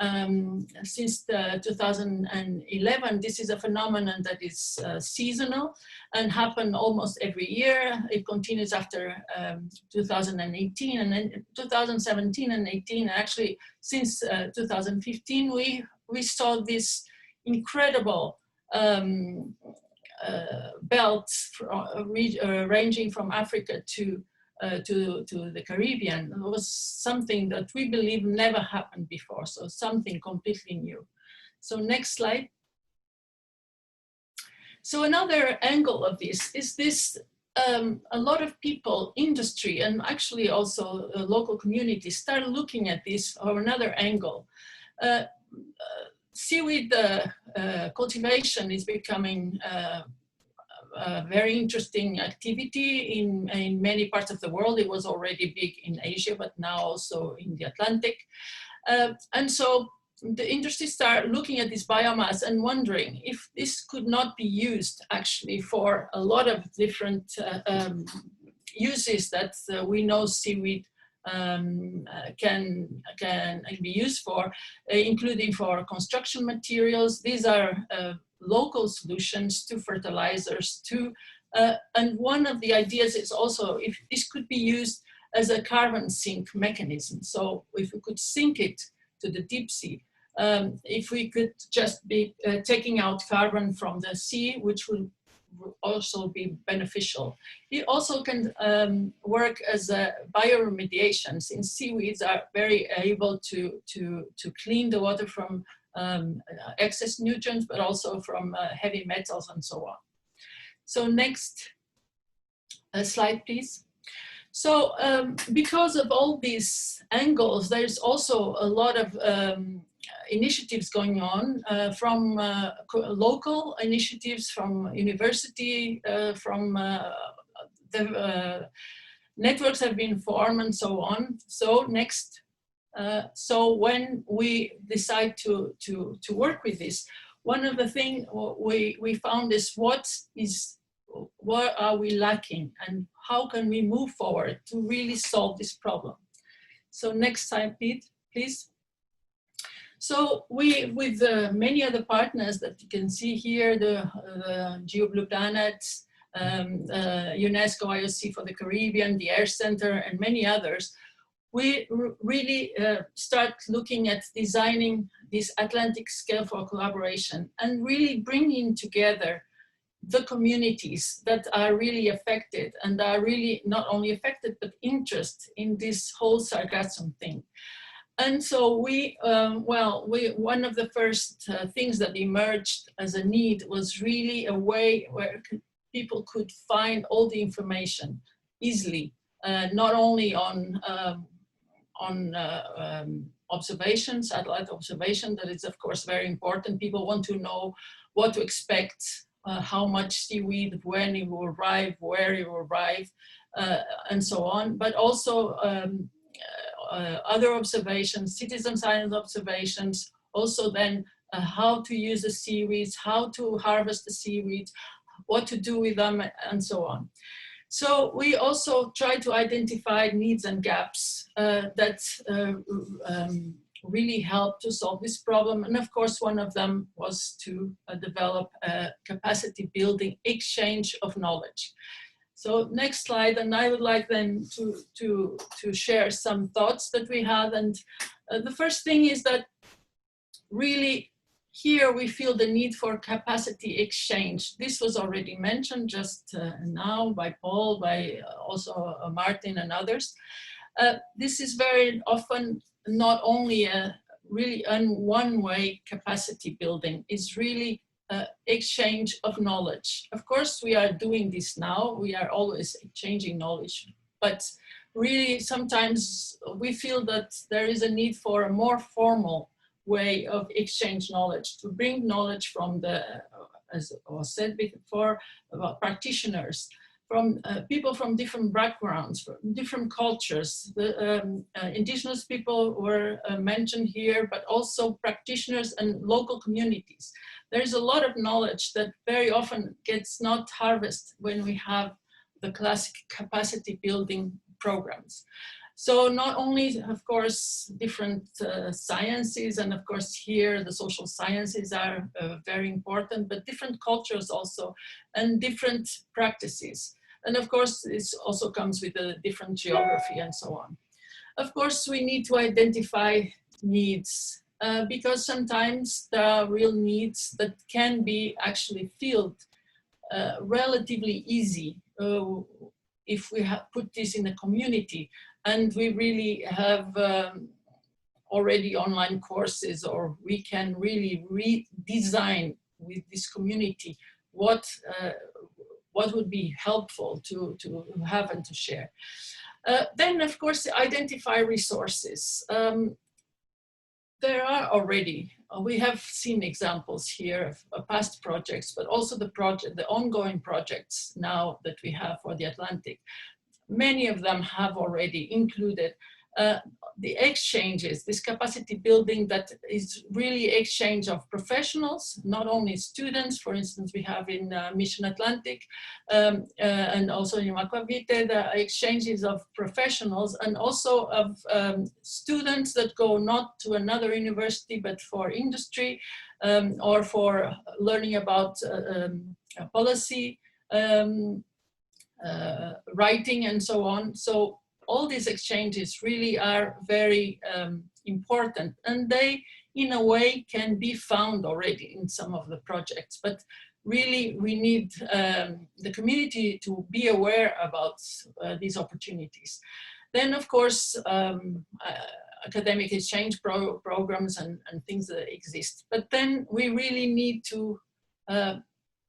[SPEAKER 8] since 2011. This is a phenomenon that is seasonal and happen almost every year. It continues after 2018 and then 2017 and 18. Actually, since 2015, we saw this incredible belt ranging from Africa to the Caribbean. It was something that we believe never happened before, so something completely new. So next slide. So another angle of this is this, a lot of people, industry, and actually also local communities started looking at this from another angle. Seaweed cultivation is becoming a very interesting activity in many parts of the world. It was already big in Asia, but now also in the Atlantic. And so the industry started looking at this biomass and wondering if this could not be used actually for a lot of different uses that we know seaweed can be used for, including for construction materials. These are local solutions to fertilizers, and one of the ideas is also if this could be used as a carbon sink mechanism. So if we could sink it to the deep sea, if we could just be taking out carbon from the sea, which will also be beneficial. It also can work as a bioremediation, since seaweeds are very able to clean the water from excess nutrients, but also from heavy metals and so on. So next slide, please. So because of all these angles, there's also a lot of initiatives going on from local initiatives, from university, from the networks have been formed and so on. So next. So when we decide to work with this, one of the things we found is what are we lacking and how can we move forward to really solve this problem. So next slide, please. So we, with many other partners that you can see here, the GeoBlue Planet, UNESCO IOC for the Caribbean, the Air Center, and many others, we really start looking at designing this Atlantic scale for collaboration and really bringing together the communities that are really affected and are really not only affected, but interested in this whole sargassum thing. And so one of the first things that emerged as a need was really a way where people could find all the information easily, not only on observation, satellite observation. That is, of course, very important. People want to know what to expect, how much seaweed, when it will arrive, where it will arrive, and so on. But also other observations, citizen science observations, also then how to use the seaweeds, how to harvest the seaweeds, what to do with them, and so on. So we also try to identify needs and gaps that really help to solve this problem. And of course, one of them was to develop a capacity building exchange of knowledge. So next slide, and I would like then to share some thoughts that we have. And the first thing is that really here we feel the need for capacity exchange. This was already mentioned just now by Paul, by also Martin and others. This is very often not only a really one-way capacity building, it's really exchange of knowledge. Of course, we are doing this now. We are always exchanging knowledge, but really sometimes we feel that there is a need for a more formal way of exchange knowledge, to bring knowledge from the, as was said before, about practitioners, from people from different backgrounds, from different cultures. The indigenous people were mentioned here, but also practitioners and local communities. There's a lot of knowledge that very often gets not harvested when we have the classic capacity building programs. So not only, of course, different sciences, and of course here the social sciences are very important, but different cultures also, and different practices. And of course, this also comes with a different geography and so on. Of course, we need to identify needs because sometimes there are real needs that can be actually filled relatively easy if we have put this in a community. And we really have already online courses, or we can really redesign with this community what would be helpful to have and to share. Then, of course, identify resources. There are already, we have seen examples here of past projects, but also the ongoing projects now that we have for the Atlantic. Many of them have already included the exchanges, this capacity building that is really exchange of professionals, not only students. For instance, we have in Mission Atlantic and also in Aquavite, the exchanges of professionals and also of students that go not to another university, but for industry or for learning about policy, writing and so on. So all these exchanges really are very important, and they in a way can be found already in some of the projects, but really we need the community to be aware about these opportunities. Then of course academic exchange programs and things that exist, but then we really need to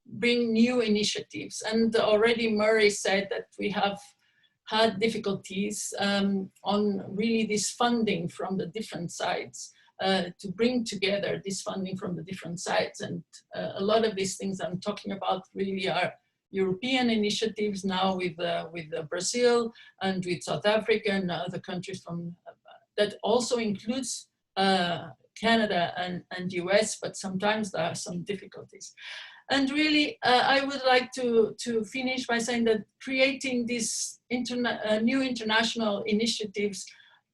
[SPEAKER 8] bring new initiatives. And already Murray said that we have had difficulties on really this funding from the different sides, to bring together this funding from the different sides. And a lot of these things I'm talking about really are European initiatives now with Brazil and with South Africa and other countries from, that also includes Canada and US, but sometimes there are some difficulties. And really, I would like to finish by saying that creating these new international initiatives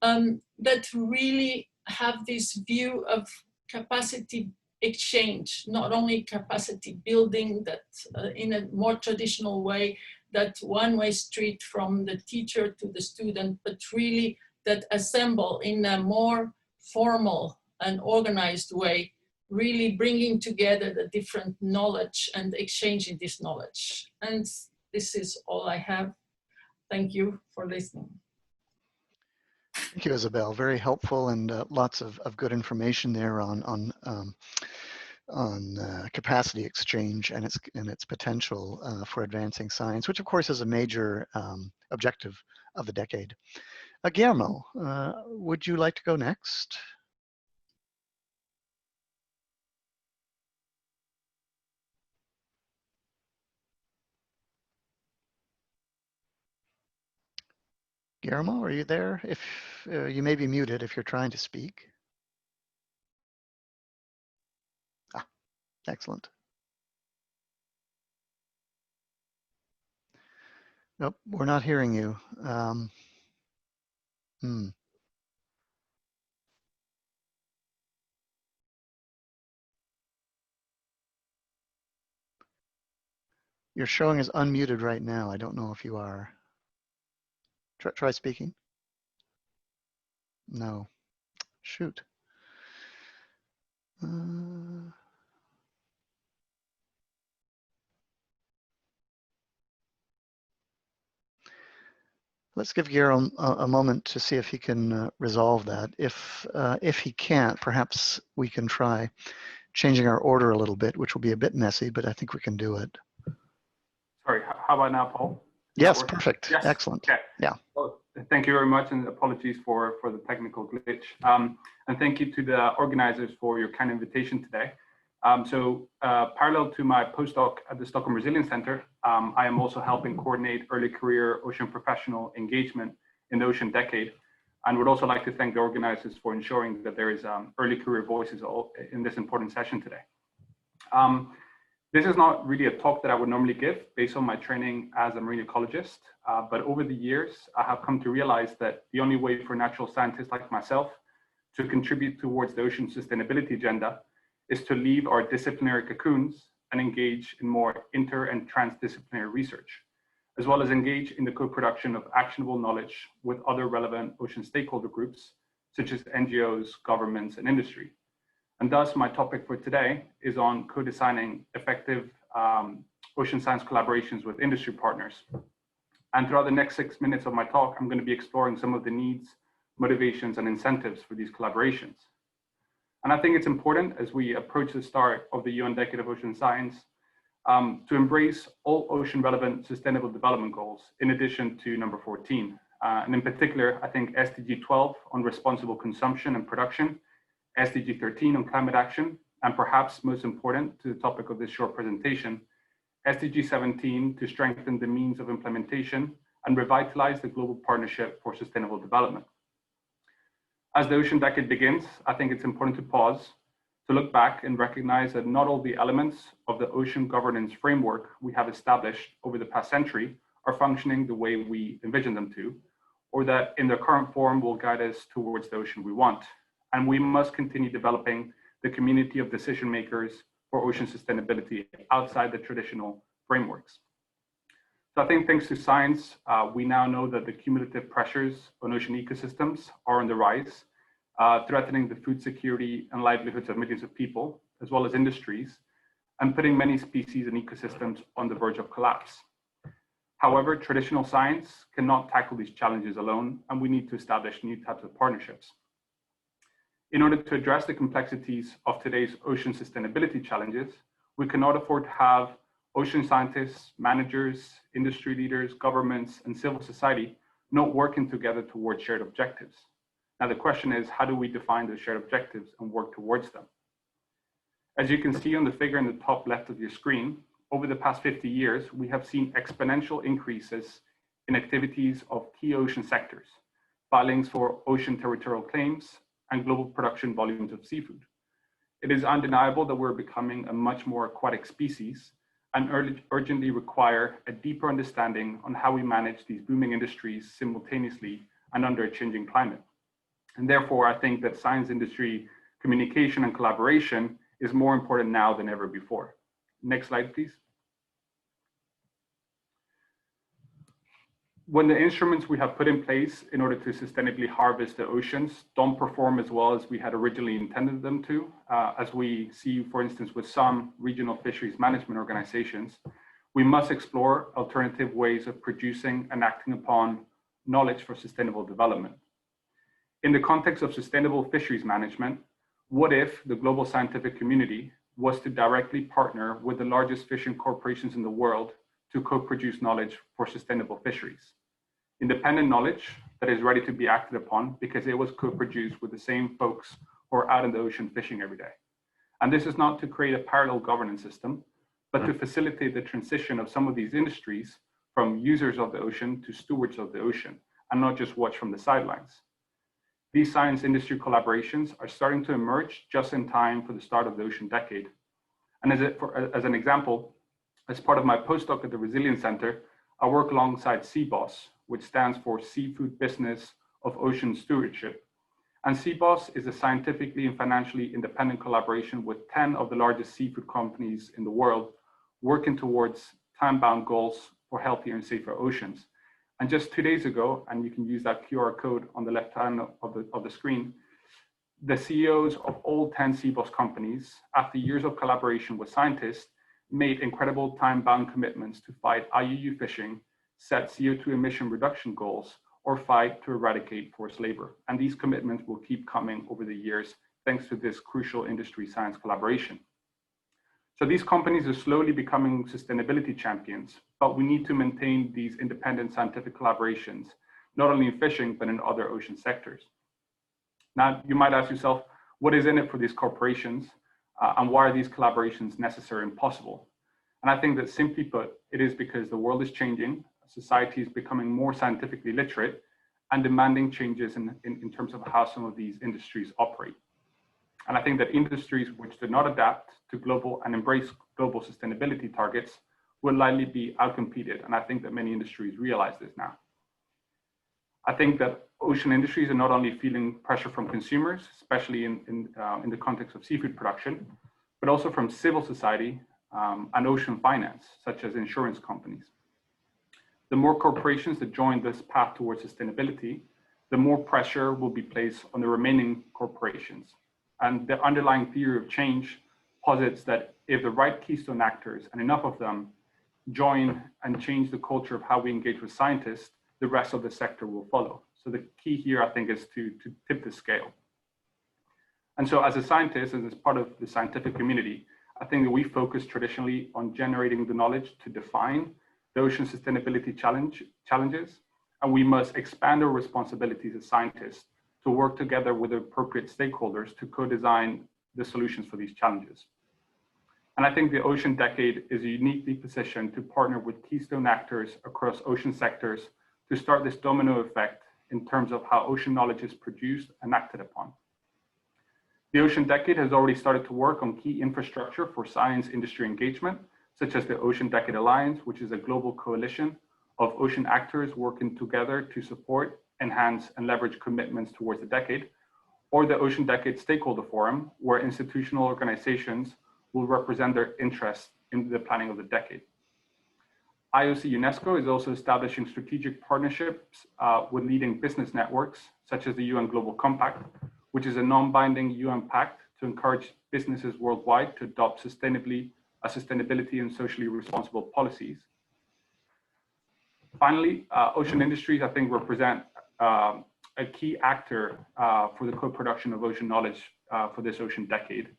[SPEAKER 8] that really have this view of capacity exchange, not only capacity building, that in a more traditional way, that one-way street from the teacher to the student, but really that assemble in a more formal and organized way, really bringing together the different knowledge and exchanging this knowledge. And this is all I have. Thank you for listening.
[SPEAKER 1] Thank you, Isabel. Very helpful, and lots of good information there on capacity exchange and its potential for advancing science, which of course is a major objective of the decade. Guillermo, would you like to go next? Guillermo, are you there? If you may be muted if you're trying to speak. Ah, excellent. Nope, we're not hearing you. You're showing as unmuted right now. I don't know if you are. Try speaking. No. Shoot. Let's give Guillermo a moment to see if he can resolve that. If he can't, perhaps we can try changing our order a little bit, which will be a bit messy, but I think we can do it.
[SPEAKER 9] Sorry, how about now, Paul?
[SPEAKER 1] Yes, perfect.
[SPEAKER 9] Yes.
[SPEAKER 1] Excellent.
[SPEAKER 9] Okay.
[SPEAKER 1] Yeah.
[SPEAKER 9] Well, thank you very much, and apologies for the technical glitch. And thank you to the organizers for your kind invitation today. Parallel to my postdoc at the Stockholm Resilience Center, I am also helping coordinate early career ocean professional engagement in the ocean decade, and would also like to thank the organizers for ensuring that there is early career voices in this important session today. This is not really a talk that I would normally give based on my training as a marine ecologist, but over the years, I have come to realize that the only way for natural scientists like myself to contribute towards the ocean sustainability agenda is to leave our disciplinary cocoons and engage in more inter and transdisciplinary research, as well as engage in the co-production of actionable knowledge with other relevant ocean stakeholder groups, such as NGOs, governments, and industry. And thus, my topic for today is on co-designing effective ocean science collaborations with industry partners. And throughout the next 6 minutes of my talk, I'm going to be exploring some of the needs, motivations, and incentives for these collaborations. And I think it's important as we approach the start of the UN Decade of Ocean Science to embrace all ocean relevant sustainable development goals, in addition to number 14. And in particular, I think SDG 12 on responsible consumption and production, SDG 13 on climate action, and perhaps most important to the topic of this short presentation, SDG 17 to strengthen the means of implementation and revitalize the global partnership for sustainable development. As the ocean decade begins, I think it's important to pause, to look back and recognize that not all the elements of the ocean governance framework we have established over the past century are functioning the way we envision them to, or that in their current form will guide us towards the ocean we want. And we must continue developing the community of decision makers for ocean sustainability outside the traditional frameworks. So I think thanks to science, we now know that the cumulative pressures on ocean ecosystems are on the rise, threatening the food security and livelihoods of millions of people, as well as industries, and putting many species and ecosystems on the verge of collapse. However, traditional science cannot tackle these challenges alone, and we need to establish new types of partnerships. In order to address the complexities of today's ocean sustainability challenges, we cannot afford to have ocean scientists, managers, industry leaders, governments, and civil society not working together towards shared objectives. Now, the question is, how do we define those shared objectives and work towards them? As you can see on the figure in the top left of your screen, over the past 50 years, we have seen exponential increases in activities of key ocean sectors, filings for ocean territorial claims, and global production volumes of seafood. It is undeniable that we're becoming a much more aquatic species and urgently require a deeper understanding on how we manage these booming industries simultaneously and under a changing climate. And therefore, I think that science industry communication and collaboration is more important now than ever before. Next slide, please. When the instruments we have put in place in order to sustainably harvest the oceans don't perform as well as we had originally intended them to, as we see, for instance, with some regional fisheries management organizations, we must explore alternative ways of producing and acting upon knowledge for sustainable development. In the context of sustainable fisheries management, what if the global scientific community was to directly partner with the largest fishing corporations in the world to co-produce knowledge for sustainable fisheries? Independent knowledge that is ready to be acted upon because it was co-produced with the same folks who are out in the ocean fishing every day. And this is not to create a parallel governance system, but to facilitate the transition of some of these industries from users of the ocean to stewards of the ocean, and not just watch from the sidelines. These science industry collaborations are starting to emerge just in time for the start of the ocean decade. And as an example, as part of my postdoc at the Resilience Center, I work alongside CBOS, which stands for Seafood Business of Ocean Stewardship. And CBOS is a scientifically and financially independent collaboration with 10 of the largest seafood companies in the world, working towards time-bound goals for healthier and safer oceans. And just 2 days ago, and you can use that QR code on the left hand of the screen, the CEOs of all 10 CBOS companies, after years of collaboration with scientists, made incredible time-bound commitments to fight IUU fishing, set CO2 emission reduction goals, or fight to eradicate forced labor. And these commitments will keep coming over the years, thanks to this crucial industry science collaboration. So these companies are slowly becoming sustainability champions, but we need to maintain these independent scientific collaborations, not only in fishing, but in other ocean sectors. Now, you might ask yourself, what is in it for these corporations, and why are these collaborations necessary and possible? And I think that simply put, it is because the world is changing, society is becoming more scientifically literate, and demanding changes in terms of how some of these industries operate. And I think that industries which do not adapt to global and embrace global sustainability targets will likely be outcompeted. And I think that many industries realize this now. I think that ocean industries are not only feeling pressure from consumers, especially in the context of seafood production, but also from civil society and ocean finance, such as insurance companies. The more corporations that join this path towards sustainability, the more pressure will be placed on the remaining corporations. And the underlying theory of change posits that if the right keystone actors, and enough of them, join and change the culture of how we engage with scientists, the rest of the sector will follow. So the key here, I think, is to tip the scale. And so as a scientist, and as part of the scientific community, I think that we focus traditionally on generating the knowledge to define the ocean sustainability challenges, and we must expand our responsibilities as scientists to work together with the appropriate stakeholders to co-design the solutions for these challenges. And I think the Ocean Decade is uniquely positioned to partner with keystone actors across ocean sectors to start this domino effect in terms of how ocean knowledge is produced and acted upon. The Ocean Decade has already started to work on key infrastructure for science industry engagement, such as the Ocean Decade Alliance, which is a global coalition of ocean actors working together to support, enhance, and leverage commitments towards the decade, or the Ocean Decade Stakeholder Forum, where institutional organizations will represent their interests in the planning of the decade. IOC UNESCO is also establishing strategic partnerships with leading business networks, such as the UN Global Compact, which is a non-binding UN pact to encourage businesses worldwide to adopt sustainability and socially responsible policies. Finally, ocean industries, I think, represent a key actor for the co-production of ocean knowledge for this Ocean Decade.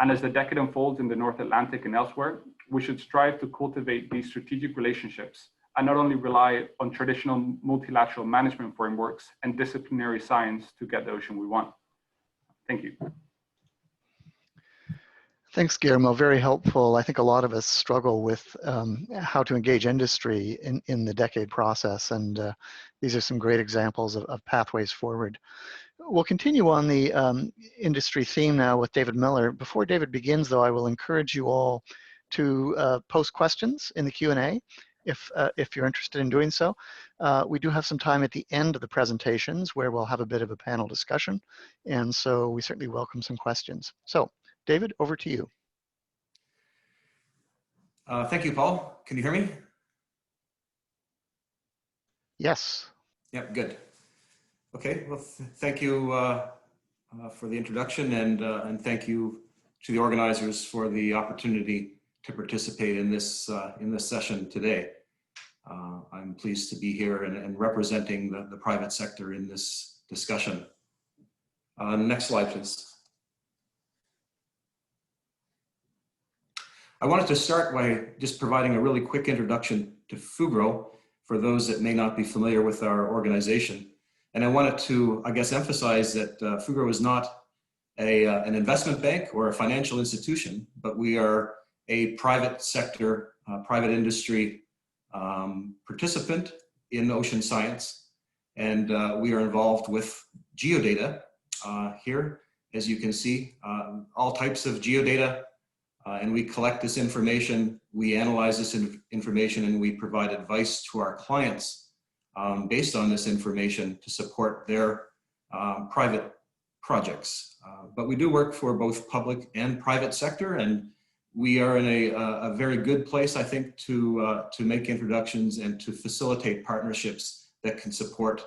[SPEAKER 9] And as the decade unfolds in the North Atlantic and elsewhere, we should strive to cultivate these strategic relationships and not only rely on traditional multilateral management frameworks and disciplinary science to get the ocean we want. Thank you.
[SPEAKER 1] Thanks, Guillermo. Very helpful. I think a lot of us struggle with how to engage industry in the decade process, and these are some great examples of pathways forward. We'll continue on the industry theme now with David Miller. Before David begins, though, I will encourage you all to post questions in the Q&A if you're interested in doing so. We do have some time at the end of the presentations where we'll have a bit of a panel discussion, and so we certainly welcome some questions. So, David, over to you.
[SPEAKER 10] Thank you, Paul. Can you hear me?
[SPEAKER 1] Yes.
[SPEAKER 10] Yep, good. Okay, well, thank you for the introduction, and thank you to the organizers for the opportunity to participate in this session today. I'm pleased to be here and representing the private sector in this discussion. Next slide, please. I wanted to start by just providing a really quick introduction to Fugro for those that may not be familiar with our organization. And I wanted to, I guess, emphasize that Fugro is not an investment bank or a financial institution, but we are a private sector, private industry participant in ocean science. And we are involved with geodata here, as you can see, all types of geodata. And we collect this information, we analyze this information, and we provide advice to our clients based on this information to support their private projects. But we do work for both public and private sector, and we are in a very good place, I think, to make introductions and to facilitate partnerships that can support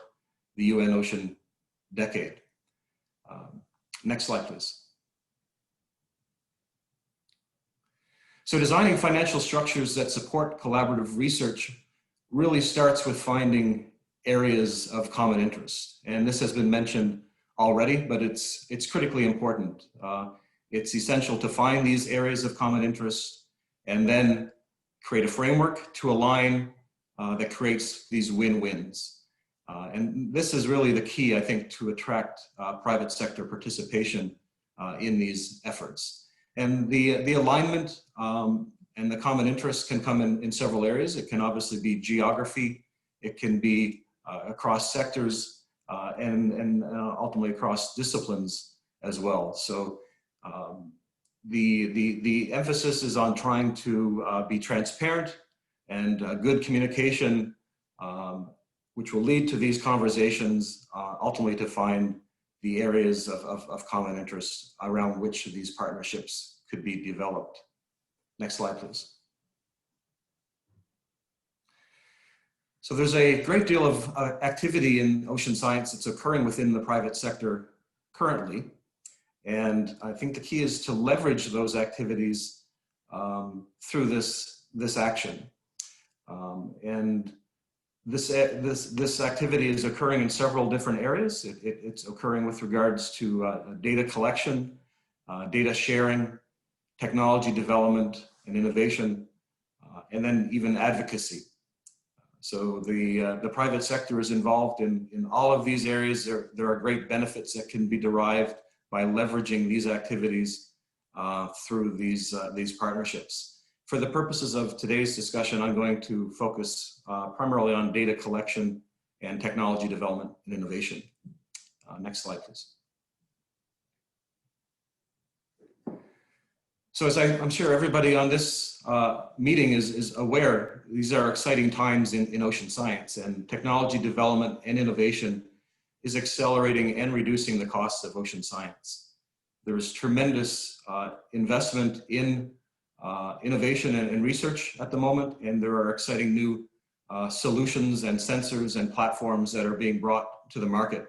[SPEAKER 10] the UN Ocean Decade. Next slide, please. So designing financial structures that support collaborative research really starts with finding areas of common interest. And this has been mentioned already, but it's critically important. It's essential to find these areas of common interest and then create a framework to align that creates these win-wins. And this is really the key, I think, to attract private sector participation in these efforts. And the alignment and the common interest can come in several areas. It can obviously be geography, it can be across sectors, and ultimately across disciplines as well. So the emphasis is on trying to be transparent and good communication, which will lead to these conversations, ultimately to find the areas of common interest around which these partnerships could be developed. Next slide, please. So there's a great deal of activity in ocean science that's occurring within the private sector currently. And I think the key is to leverage those activities through this action. And this activity is occurring in several different areas. It's occurring with regards to data collection, data sharing, technology development and innovation, and then even advocacy. So the private sector is involved in all of these areas. There are great benefits that can be derived by leveraging these activities through these partnerships. For the purposes of today's discussion, I'm going to focus primarily on data collection and technology development and innovation. Next slide, please. So as I'm sure everybody on this meeting is aware, these are exciting times in ocean science, and technology development and innovation is accelerating and reducing the costs of ocean science. There is tremendous investment in innovation and research at the moment, and there are exciting new solutions and sensors and platforms that are being brought to the market.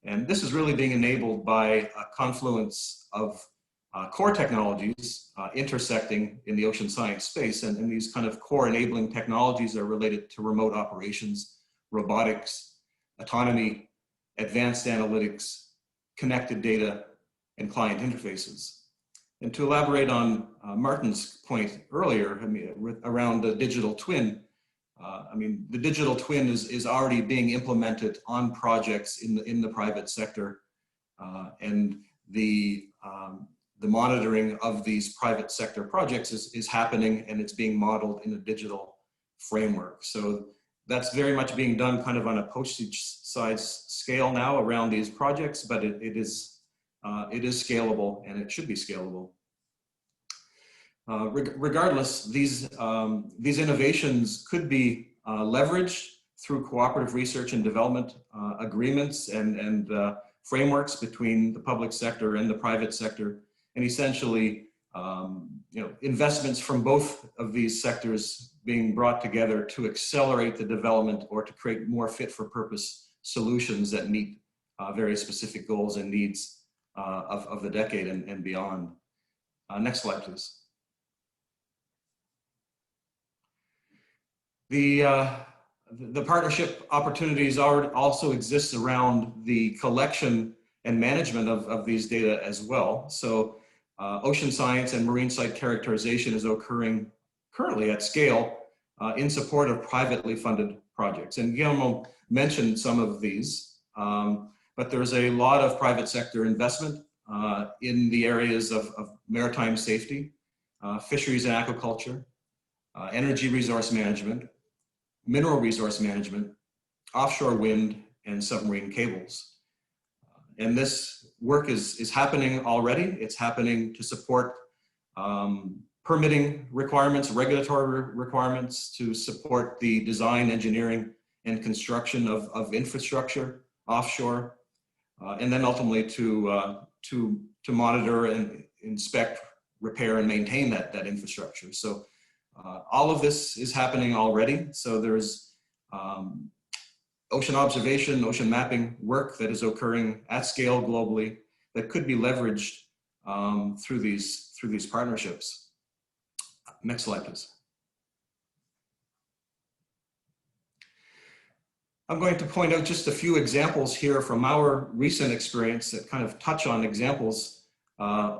[SPEAKER 10] And this is really being enabled by a confluence of core technologies intersecting in the ocean science space, and these kind of core enabling technologies are related to remote operations, robotics, autonomy, advanced analytics, connected data, and client interfaces. And to elaborate on Martin's point earlier, around the digital twin, the digital twin is already being implemented on projects in the private sector, and the monitoring of these private sector projects is happening, and it's being modeled in a digital framework. So that's very much being done kind of on a postage size scale now around these projects, but it is scalable, and it should be scalable. Regardless, these innovations could be leveraged through cooperative research and development agreements and frameworks between the public sector and the private sector, and essentially investments from both of these sectors being brought together to accelerate the development or to create more fit for purpose solutions that meet very specific goals and needs of the decade and beyond. Next slide, please. The partnership opportunities also exist around the collection and management of these data as well. So ocean science and marine site characterization is occurring currently at scale in support of privately funded projects. And Guillermo mentioned some of these. but there's a lot of private sector investment in the areas of maritime safety, fisheries and aquaculture, energy resource management, mineral resource management, offshore wind, and submarine cables. And this work is happening already. It's happening to support permitting requirements, regulatory requirements, to support the design, engineering, and construction of infrastructure offshore, and then ultimately to monitor and inspect, repair, and maintain that infrastructure. So all of this is happening already. So there's ocean observation, ocean mapping work that is occurring at scale globally that could be leveraged through these partnerships. Next slide, please. I'm going to point out just a few examples here from our recent experience that kind of touch on examples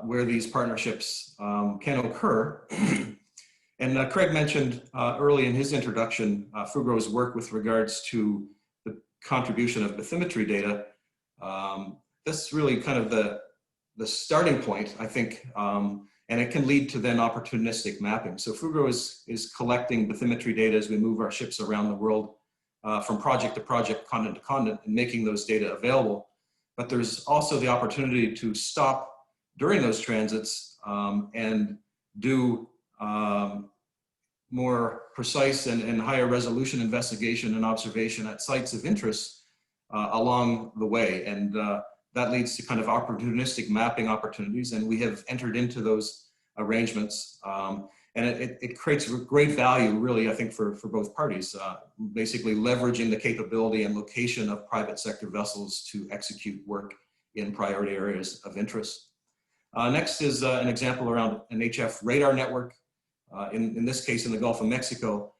[SPEAKER 10] where these partnerships can occur. And Craig mentioned early in his introduction Fugro's work with regards to the contribution of bathymetry data. That's really kind of the starting point, I think, and it can lead to then opportunistic mapping. So Fugro is collecting bathymetry data as we move our ships around the world from project to project, continent to continent, and making those data available. But there's also the opportunity to stop during those transits and do more precise and higher resolution investigation and observation at sites of interest along the way. And that leads to kind of opportunistic mapping opportunities. And we have entered into those arrangements. And it creates great value, really, I think, for both parties, basically leveraging the capability and location of private sector vessels to execute work in priority areas of interest. Next is an example around an HF radar network, in this case in the Gulf of Mexico,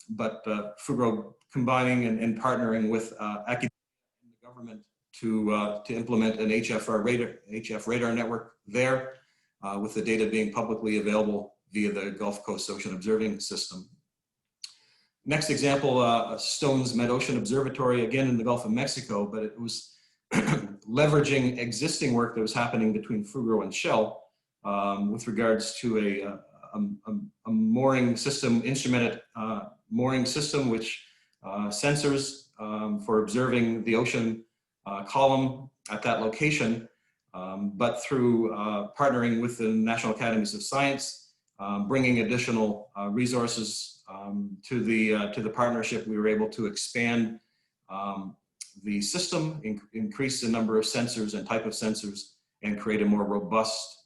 [SPEAKER 10] but Fugro combining and partnering with academia and the government to implement an HF radar network there, with the data being publicly available via the Gulf Coast Ocean Observing System. Next example, Stone's Mid-Ocean Observatory, again in the Gulf of Mexico, but it was leveraging existing work that was happening between Fugro and Shell with regards to a mooring system, instrumented mooring system, which sensors for observing the ocean column at that location, but through partnering with the National Academies of Science, bringing additional resources to the partnership, we were able to expand the system, increase the number of sensors and type of sensors, and create a more robust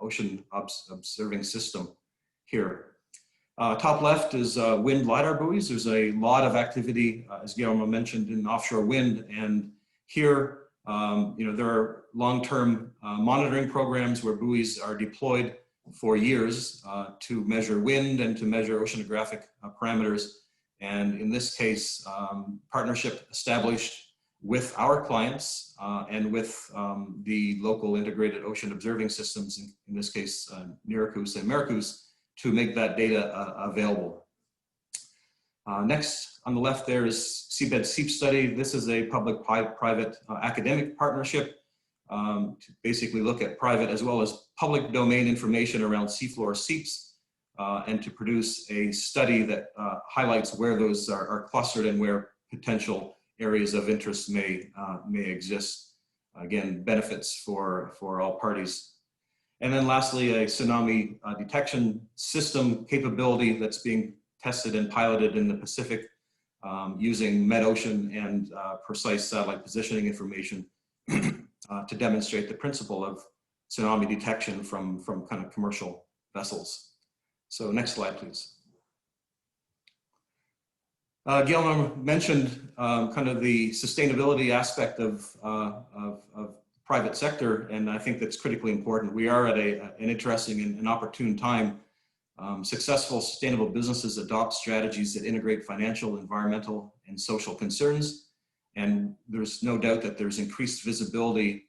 [SPEAKER 10] ocean observing system here. Top left is wind LiDAR buoys. There's a lot of activity, as Guillermo mentioned, in offshore wind, and here there are long-term monitoring programs where buoys are deployed for years to measure wind and to measure oceanographic parameters. And in this case, partnership established with our clients and with the local integrated ocean observing systems, in this case, Niracus and Meracus, to make that data available. Next on the left there is Seabed Seep Study. This is a public-private academic partnership to basically look at private as well as public domain information around seafloor seeps and to produce a study that highlights where those are clustered and where potential areas of interest may exist. Again, benefits for all parties. And then lastly, a tsunami detection system capability that's being tested and piloted in the Pacific using metocean and precise satellite positioning information to demonstrate the principle of tsunami detection from kind of commercial vessels. So next slide, please. Guillermo mentioned kind of the sustainability aspect of private sector, and I think that's critically important. We are at an interesting and opportune time. Successful sustainable businesses adopt strategies that integrate financial, environmental, and social concerns. And there's no doubt that there's increased visibility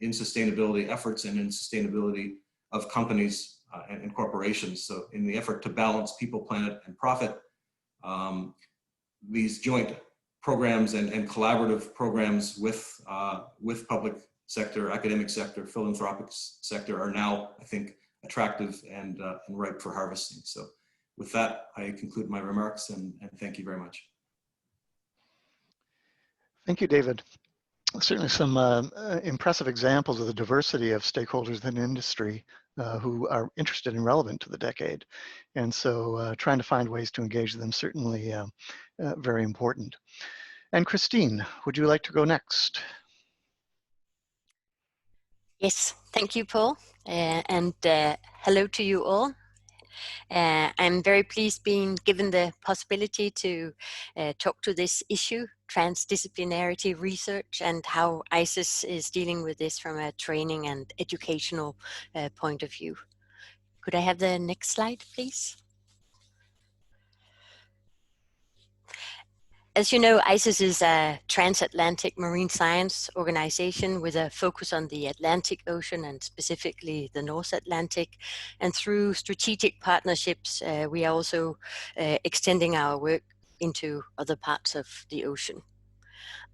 [SPEAKER 10] in sustainability efforts and in sustainability of companies and corporations. So in the effort to balance people, planet, and profit, these joint programs and collaborative programs with public sector, academic sector, philanthropic sector are now, I think, attractive and ripe for harvesting. So with that, I conclude my remarks and thank you very much.
[SPEAKER 1] Thank you, David. Certainly some impressive examples of the diversity of stakeholders in industry who are interested and relevant to the decade. And so trying to find ways to engage them, certainly very important. And Christine, would you like to go next?
[SPEAKER 11] Yes, thank you, Paul. And hello to you all. I'm very pleased being given the possibility to talk to this issue, transdisciplinarity research, and how ICES is dealing with this from a training and educational point of view. Could I have the next slide, please? As you know, ICES is a transatlantic marine science organization with a focus on the Atlantic Ocean and specifically the North Atlantic. And through strategic partnerships, we are also extending our work into other parts of the ocean.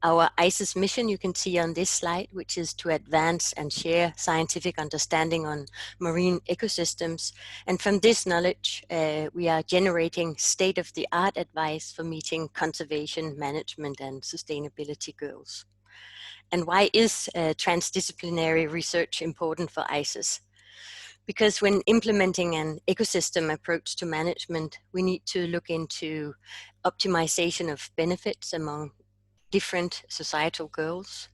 [SPEAKER 11] Our ICES mission you can see on this slide, which is to advance and share scientific understanding on marine ecosystems. And from this knowledge, we are generating state-of-the-art advice for meeting conservation, management, and sustainability goals. And why is transdisciplinary research important for ICES? Because when implementing an ecosystem approach to management, we need to look into optimization of benefits among different societal goals.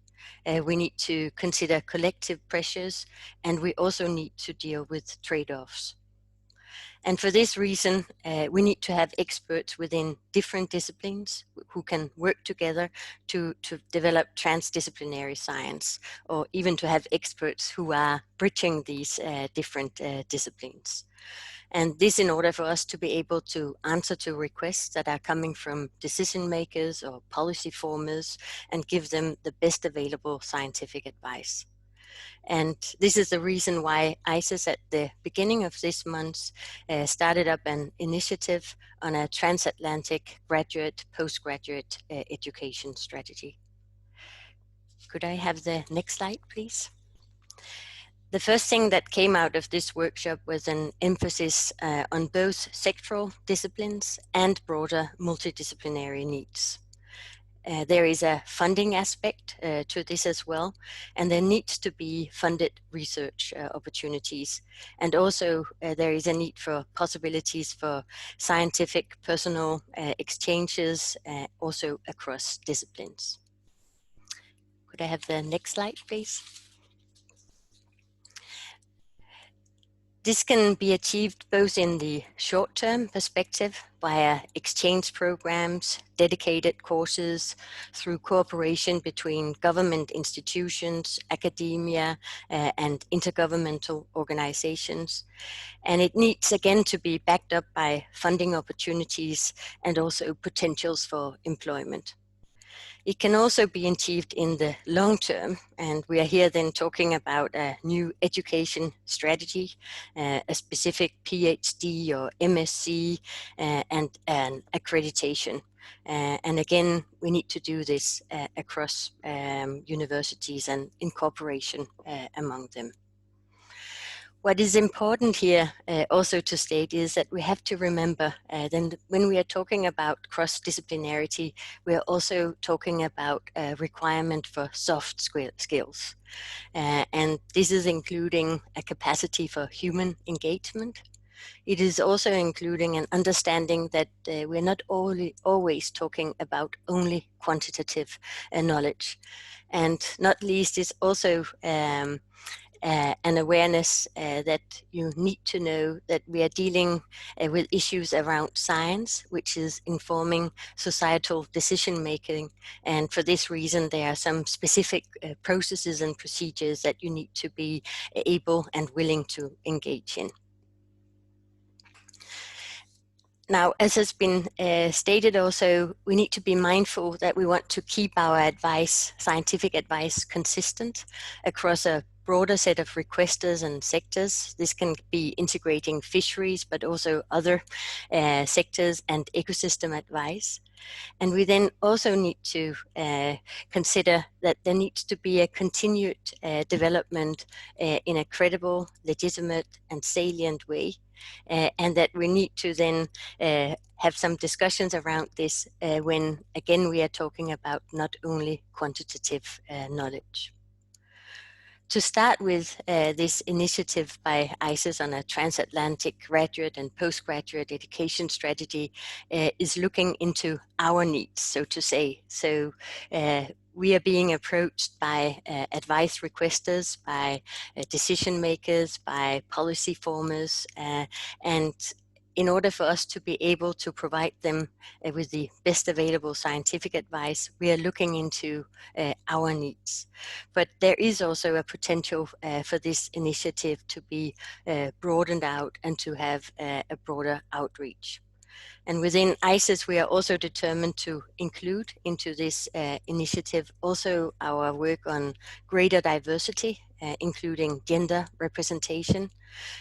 [SPEAKER 11] We need to consider collective pressures, and we also need to deal with trade-offs. And for this reason, we need to have experts within different disciplines who can work together to develop transdisciplinary science, or even to have experts who are bridging these different disciplines. And this in order for us to be able to answer to requests that are coming from decision makers or policy formers and give them the best available scientific advice. And this is the reason why ICES at the beginning of this month started up an initiative on a transatlantic graduate, postgraduate education strategy. Could I have the next slide, please? The first thing that came out of this workshop was an emphasis on both sectoral disciplines and broader multidisciplinary needs. There is a funding aspect to this as well, and there needs to be funded research opportunities. And also there is a need for possibilities for scientific personal exchanges also across disciplines. Could I have the next slide, please? This can be achieved both in the short-term perspective via exchange programs, dedicated courses, through cooperation between government institutions, academia, and intergovernmental organizations. And it needs again to be backed up by funding opportunities and also potentials for employment. It can also be achieved in the long term, and we are here then talking about a new education strategy, a specific PhD or MSc, and an accreditation. And again, we need to do this across universities and in cooperation among them. What is important here also to state is that we have to remember then when we are talking about cross-disciplinarity, we are also talking about a requirement for soft skills. And this is including a capacity for human engagement. It is also including an understanding that we're not always talking about only quantitative knowledge. And not least is also an awareness that you need to know that we are dealing with issues around science, which is informing societal decision making. And for this reason, there are some specific processes and procedures that you need to be able and willing to engage in. Now, as has been stated also, we need to be mindful that we want to keep our advice, scientific advice, consistent across a broader set of requesters and sectors. This can be integrating fisheries, but also other sectors and ecosystem advice. And we then also need to consider that there needs to be a continued development in a credible, legitimate, and salient way, and that we need to then have some discussions around this when, again, we are talking about not only quantitative knowledge. To start with, this initiative by ICES on a transatlantic graduate and postgraduate education strategy is looking into our needs, so to say. So we are being approached by advice requesters, by decision makers, by policy formers, and in order for us to be able to provide them with the best available scientific advice, we are looking into our needs. But there is also a potential for this initiative to be broadened out and to have a broader outreach. And within ICES, we are also determined to include into this initiative also our work on greater diversity, including gender representation,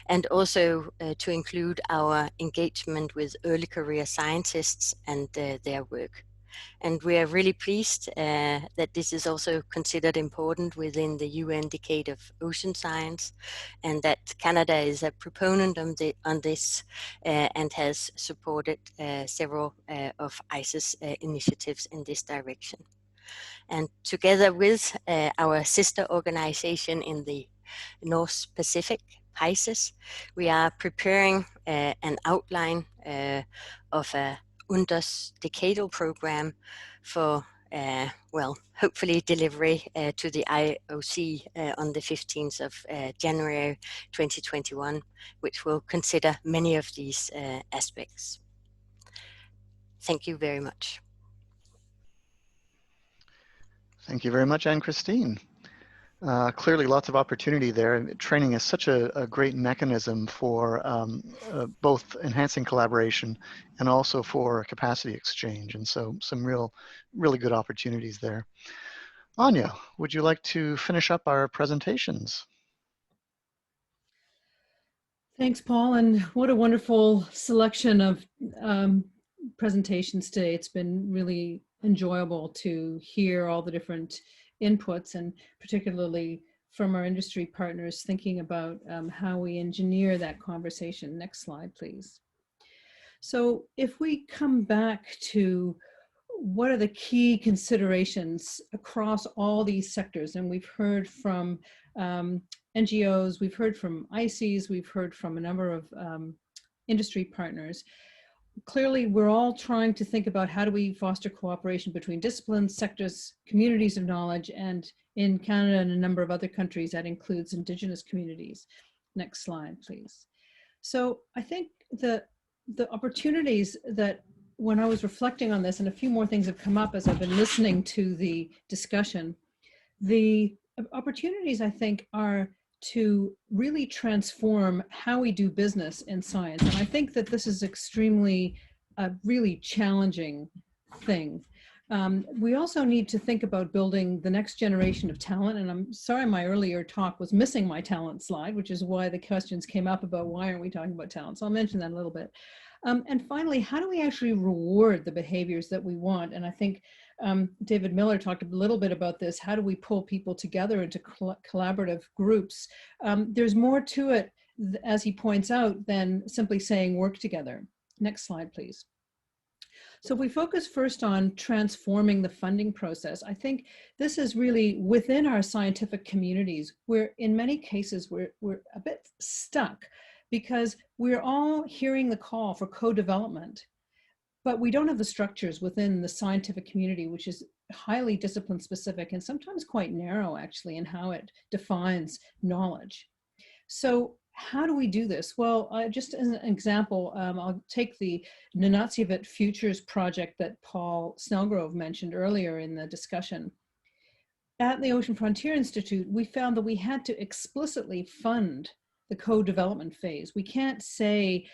[SPEAKER 11] and also to include our engagement with early career scientists and their work. And we are really pleased that this is also considered important within the UN Decade of Ocean Science, and that Canada is a proponent on this and has supported several of ICES initiatives in this direction. And together with our sister organization in the North Pacific, PICES, we are preparing an outline of a UNDOS decadal program for, well, hopefully delivery to the IOC on the 15th of January 2021, which will consider many of these aspects. Thank you very much.
[SPEAKER 1] Thank you very much, Anne-Christine. Clearly lots of opportunity there. Training is such a great mechanism for both enhancing collaboration and also for capacity exchange. And so some really good opportunities there. Anya, would you like to finish up our presentations?
[SPEAKER 2] Thanks, Paul, and what a wonderful selection of presentations today. It's been really enjoyable to hear all the different inputs, and particularly from our industry partners thinking about how we engineer that conversation. Next slide, please. So if we come back to what are the key considerations across all these sectors, and we've heard from NGOs, we've heard from ICES, we've heard from a number of industry partners. Clearly, we're all trying to think about how do we foster cooperation between disciplines, sectors, communities of knowledge, and in Canada and a number of other countries that includes Indigenous communities. Next slide, please. So I think the opportunities that when I was reflecting on this, and a few more things have come up as I've been listening to the discussion, the opportunities I think are to really transform how we do business in science. And I think that this is extremely, really challenging thing. We also need to think about building the next generation of talent. And I'm sorry my earlier talk was missing my talent slide, which is why the questions came up about why aren't we talking about talent. So I'll mention that a little bit. And finally, how do we actually reward the behaviors that we want? And I think David Miller talked a little bit about this. How do we pull people together into collaborative groups? There's more to it, as he points out, than simply saying work together. Next slide, please. So if we focus first on transforming the funding process, I think this is really within our scientific communities, where in many cases we're a bit stuck because we're all hearing the call for co-development, but we don't have the structures within the scientific community, which is highly discipline specific and sometimes quite narrow actually in how it defines knowledge. So how do we do this? Well, just as an example, I'll take the Nunatsiavut Futures project that Paul Snellgrove mentioned earlier in the discussion. At the Ocean Frontier Institute, we found that we had to explicitly fund the co-development phase. We can't say,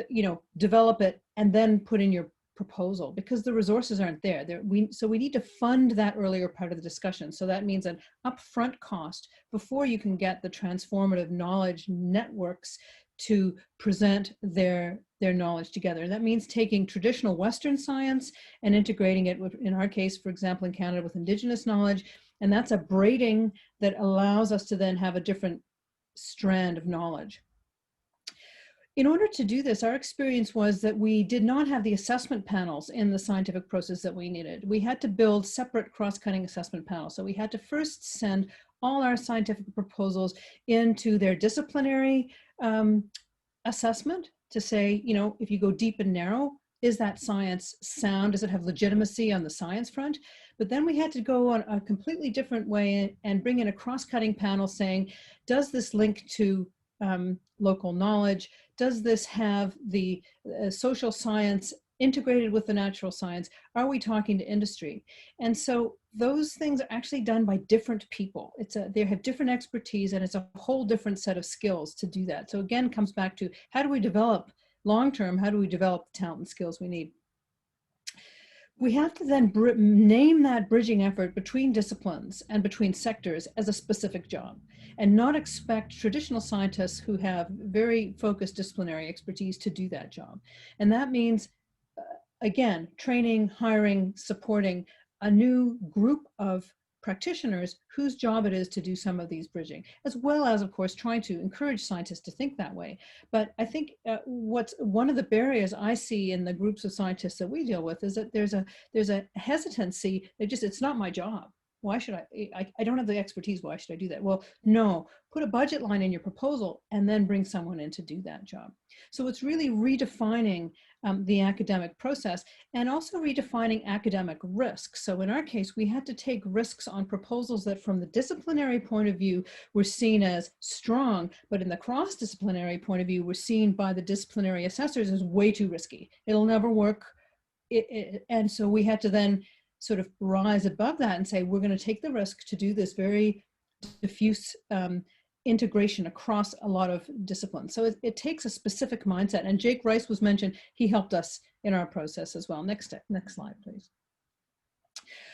[SPEAKER 2] you know, develop it and then put in your proposal because the resources aren't there. So we need to fund that earlier part of the discussion. So that means an upfront cost before you can get the transformative knowledge networks to present their knowledge together. And that means taking traditional Western science and integrating it with, in our case, for example, in Canada, with Indigenous knowledge. And that's a braiding that allows us to then have a different strand of knowledge. In order to do this, our experience was that we did not have the assessment panels in the scientific process that we needed. We had to build separate cross-cutting assessment panels. So we had to first send all our scientific proposals into their disciplinary assessment to say, you know, if you go deep and narrow, is that science sound? Does it have legitimacy on the science front? But then we had to go on a completely different way and bring in a cross-cutting panel saying, does this link to local knowledge? Does this have the social science integrated with the natural science? Are we talking to industry? And so those things are actually done by different people. They have different expertise, and it's a whole different set of skills to do that. So again, comes back to how do we develop long-term, how do we develop the talent and skills we need? We have to then name that bridging effort between disciplines and between sectors as a specific job, and not expect traditional scientists who have very focused disciplinary expertise to do that job. And that means, again, training, hiring, supporting a new group of practitioners whose job it is to do some of these bridging, as well as, of course, trying to encourage scientists to think that way. But I think what's one of the barriers I see in the groups of scientists that we deal with is that there's a hesitancy. It's not my job. Why should I don't have the expertise. Why should I do that? Well, no, put a budget line in your proposal and then bring someone in to do that job. So it's really redefining the academic process and also redefining academic risks. So in our case, we had to take risks on proposals that from the disciplinary point of view were seen as strong, but in the cross-disciplinary point of view were seen by the disciplinary assessors as way too risky. It'll never work. And so we had to then sort of rise above that and say, we're going to take the risk to do this very diffuse integration across a lot of disciplines. So it takes a specific mindset. And Jake Rice was mentioned. He helped us in our process as well. Next slide, please.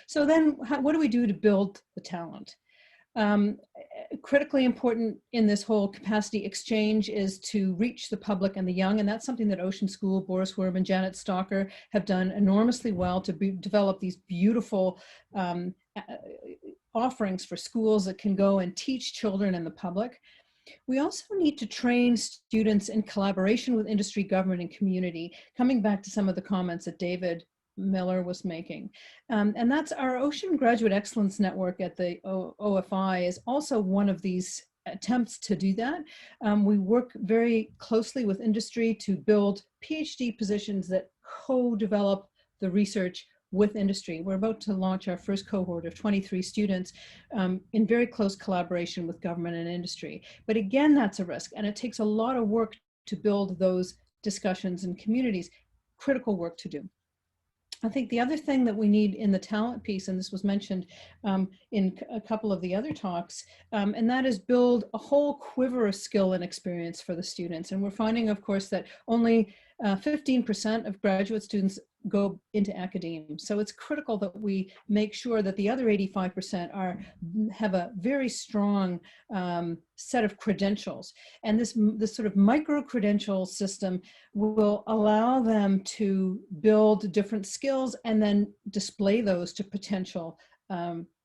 [SPEAKER 2] So then what do we do to build the talent? Critically important in this whole capacity exchange is to reach the public and the young, and that's something that Ocean School, Boris Werb and Janet Stalker have done enormously well to develop these beautiful offerings for schools that can go and teach children and the public. We also need to train students in collaboration with industry, government, and community, coming back to some of the comments that David Miller was making. And that's our Ocean Graduate Excellence Network at the OFI is also one of these attempts to do that. We work very closely with industry to build PhD positions that co-develop the research with industry. We're about to launch our first cohort of 23 students in very close collaboration with government and industry. But again, that's a risk, and it takes a lot of work to build those discussions and communities. Critical work to do. I think the other thing that we need in the talent piece, and this was mentioned in a couple of the other talks, and that is build a whole quiver of skill and experience for the students. And we're finding, of course, that only 15% of graduate students go into academia. So it's critical that we make sure that the other 85% have a very strong set of credentials. And this sort of micro-credential system will allow them to build different skills and then display those to potential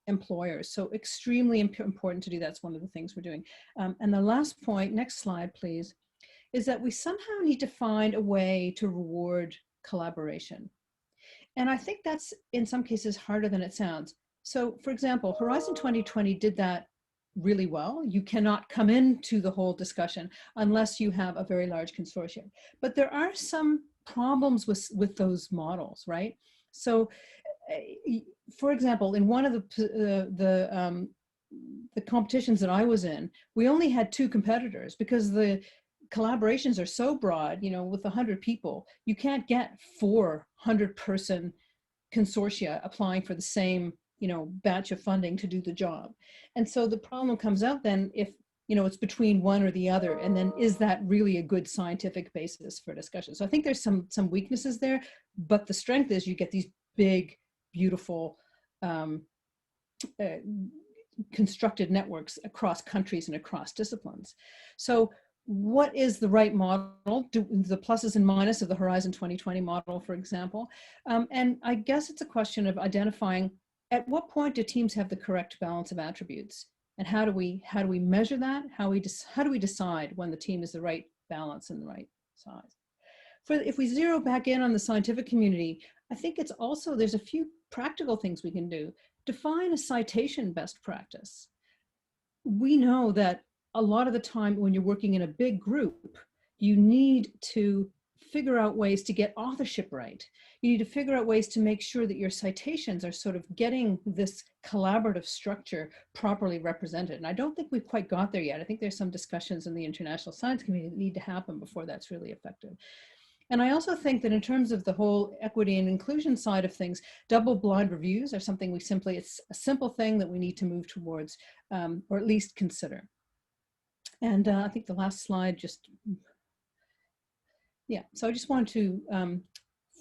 [SPEAKER 2] employers. So extremely important to do. That's one of the things we're doing. And the last point, next slide, please, is that we somehow need to find a way to reward collaboration. And I think that's in some cases harder than it sounds. So for example, Horizon 2020 did that really well. You cannot come into the whole discussion unless you have a very large consortium. But there are some problems with those models, right? So for example, in one of the competitions that I was in, we only had 2 competitors because the collaborations are so broad, you know, with 100 people, you can't get 400-person consortia applying for the same, you know, batch of funding to do the job. And so the problem comes out then if, you know, it's between one or the other, and then is that really a good scientific basis for discussion? So I think there's some weaknesses there, but the strength is you get these big, beautiful, constructed networks across countries and across disciplines. So what is the right model, the pluses and minuses of the Horizon 2020 model, for example. And I guess it's a question of identifying at what point do teams have the correct balance of attributes, and how do we measure that? How do we decide when the team is the right balance and the right size? If we zero back in on the scientific community, I think it's also, there's a few practical things we can do. Define a citation best practice. We know that a lot of the time when you're working in a big group, you need to figure out ways to get authorship right. You need to figure out ways to make sure that your citations are sort of getting this collaborative structure properly represented. And I don't think we've quite got there yet. I think there's some discussions in the international science community that need to happen before that's really effective. And I also think that in terms of the whole equity and inclusion side of things, double-blind reviews are something it's a simple thing that we need to move towards, or at least consider. And I think the last slide so I just want to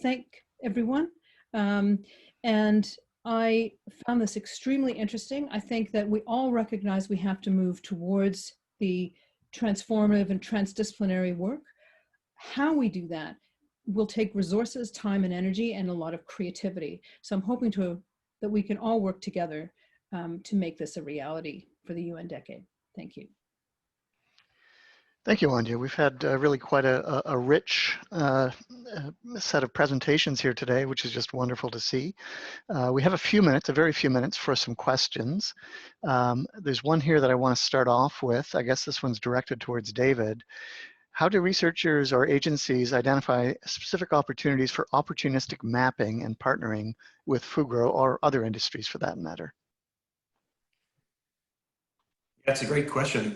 [SPEAKER 2] thank everyone. And I found this extremely interesting. I think that we all recognize we have to move towards the transformative and transdisciplinary work. How we do that will take resources, time, and energy, and a lot of creativity. So I'm hoping that we can all work together to make this a reality for the UN decade. Thank you.
[SPEAKER 1] Thank you, Anya. We've had really quite a rich set of presentations here today, which is just wonderful to see. We have a very few minutes for some questions. There's one here that I want to start off with. I guess this one's directed towards David. How do researchers or agencies identify specific opportunities for opportunistic mapping and partnering with FUGRO or other industries for that matter?
[SPEAKER 10] That's a great question.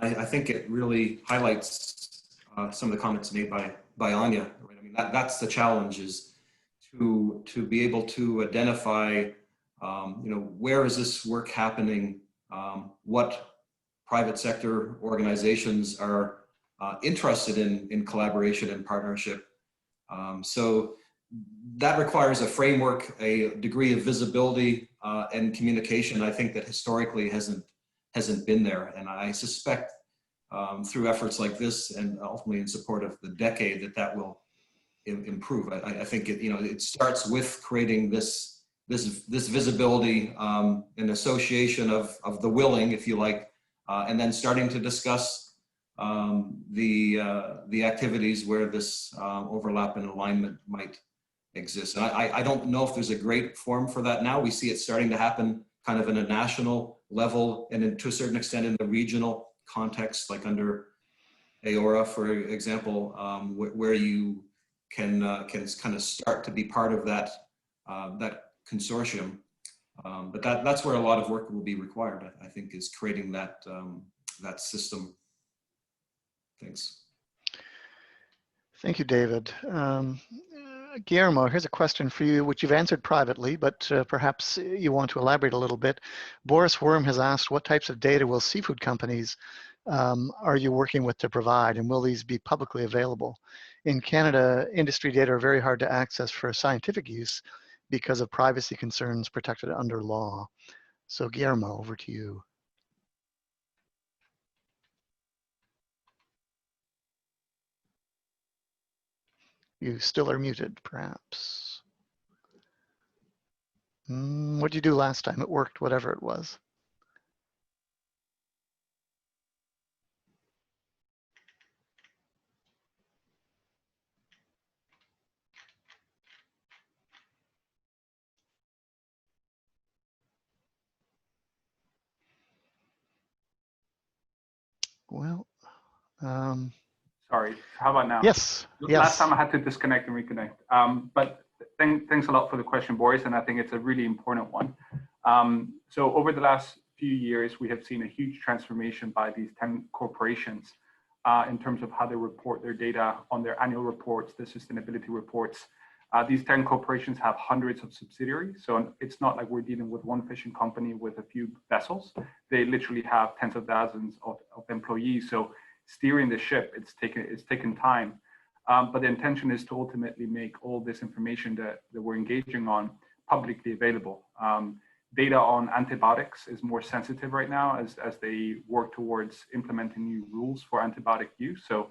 [SPEAKER 10] And I think it really highlights some of the comments made by Anya. Right? I mean, that's the challenge, is to be able to identify, where is this work happening, what private sector organizations are interested in collaboration and partnership. So that requires a framework, a degree of visibility and communication. I think that historically hasn't been there, and I suspect through efforts like this and ultimately in support of the decade that will improve. I think it starts with creating this visibility, an association of the willing, if you like, and then starting to discuss the activities where this overlap and alignment might exist. And I don't know if there's a great forum for that now. We see it starting to happen kind of in a national level, and to a certain extent in the regional context, like under AORA, for example, where you can kind of start to be part of that consortium. But that's where a lot of work will be required, I think, is creating that system. Thanks.
[SPEAKER 1] Thank you, David. Guillermo, here's a question for you, which you've answered privately, but perhaps you want to elaborate a little bit. Boris Worm has asked, what types of data will seafood companies are you working with to provide, and will these be publicly available? In Canada, industry data are very hard to access for scientific use because of privacy concerns protected under law. So Guillermo, over to you. You still are muted, perhaps. What did you do last time? It worked, whatever it was. Well,
[SPEAKER 9] sorry, how about now?
[SPEAKER 1] Yes.
[SPEAKER 9] Last time I had to disconnect and reconnect. But thanks a lot for the question, Boris, and I think it's a really important one. So over the last few years, we have seen a huge transformation by these 10 corporations in terms of how they report their data on their annual reports, the sustainability reports. These 10 corporations have hundreds of subsidiaries, so it's not like we're dealing with one fishing company with a few vessels. They literally have tens of thousands of employees. So steering the ship, it's taken time. But the intention is to ultimately make all this information that we're engaging on publicly available. data on antibiotics is more sensitive right now as they work towards implementing new rules for antibiotic use. So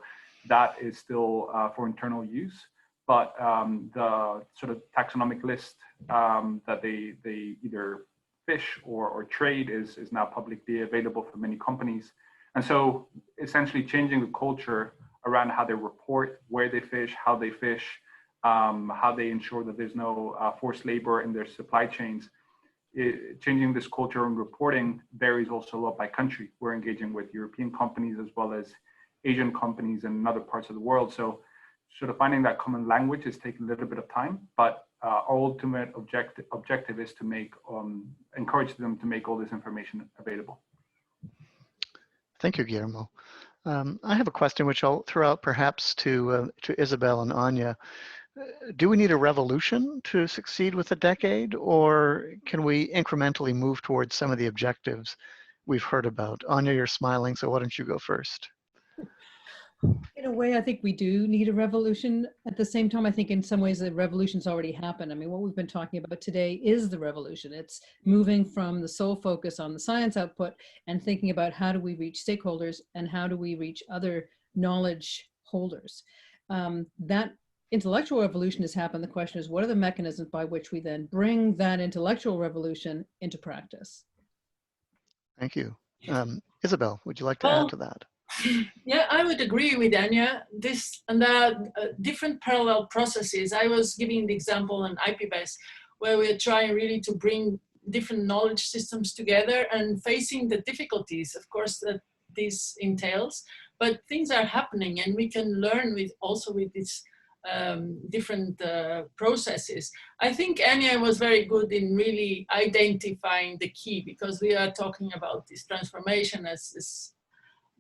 [SPEAKER 9] that is still for internal use. But the sort of taxonomic list that they either fish or trade is now publicly available for many companies. And so essentially changing the culture around how they report, where they fish, how they fish, how they ensure that there's no forced labor in their supply chains. Changing this culture and reporting varies also a lot by country. We're engaging with European companies as well as Asian companies and other parts of the world. So sort of finding that common language is taking a little bit of time, but our ultimate objective is to make encourage them to make all this information available.
[SPEAKER 1] Thank you, Guillermo. I have a question which I'll throw out perhaps to Isabel and Anya. Do we need a revolution to succeed with the decade, or can we incrementally move towards some of the objectives we've heard about? Anya, you're smiling, so why don't you go first?
[SPEAKER 2] In a way, I think we do need a revolution. At the same time, I think in some ways the revolution's already happened. I mean, what we've been talking about today is the revolution. It's moving from the sole focus on the science output and thinking about how do we reach stakeholders and how do we reach other knowledge holders. That intellectual revolution has happened. The question is, what are the mechanisms by which we then bring that intellectual revolution into practice?
[SPEAKER 1] Thank you. Isabel, would you like to add to that?
[SPEAKER 8] Yeah, I would agree with Anya. This and different parallel processes. I was giving the example on IPBES, where we're trying really to bring different knowledge systems together and facing the difficulties, of course, that this entails. But things are happening, and we can learn also with these different processes. I think Anya was very good in really identifying the key, because we are talking about this transformation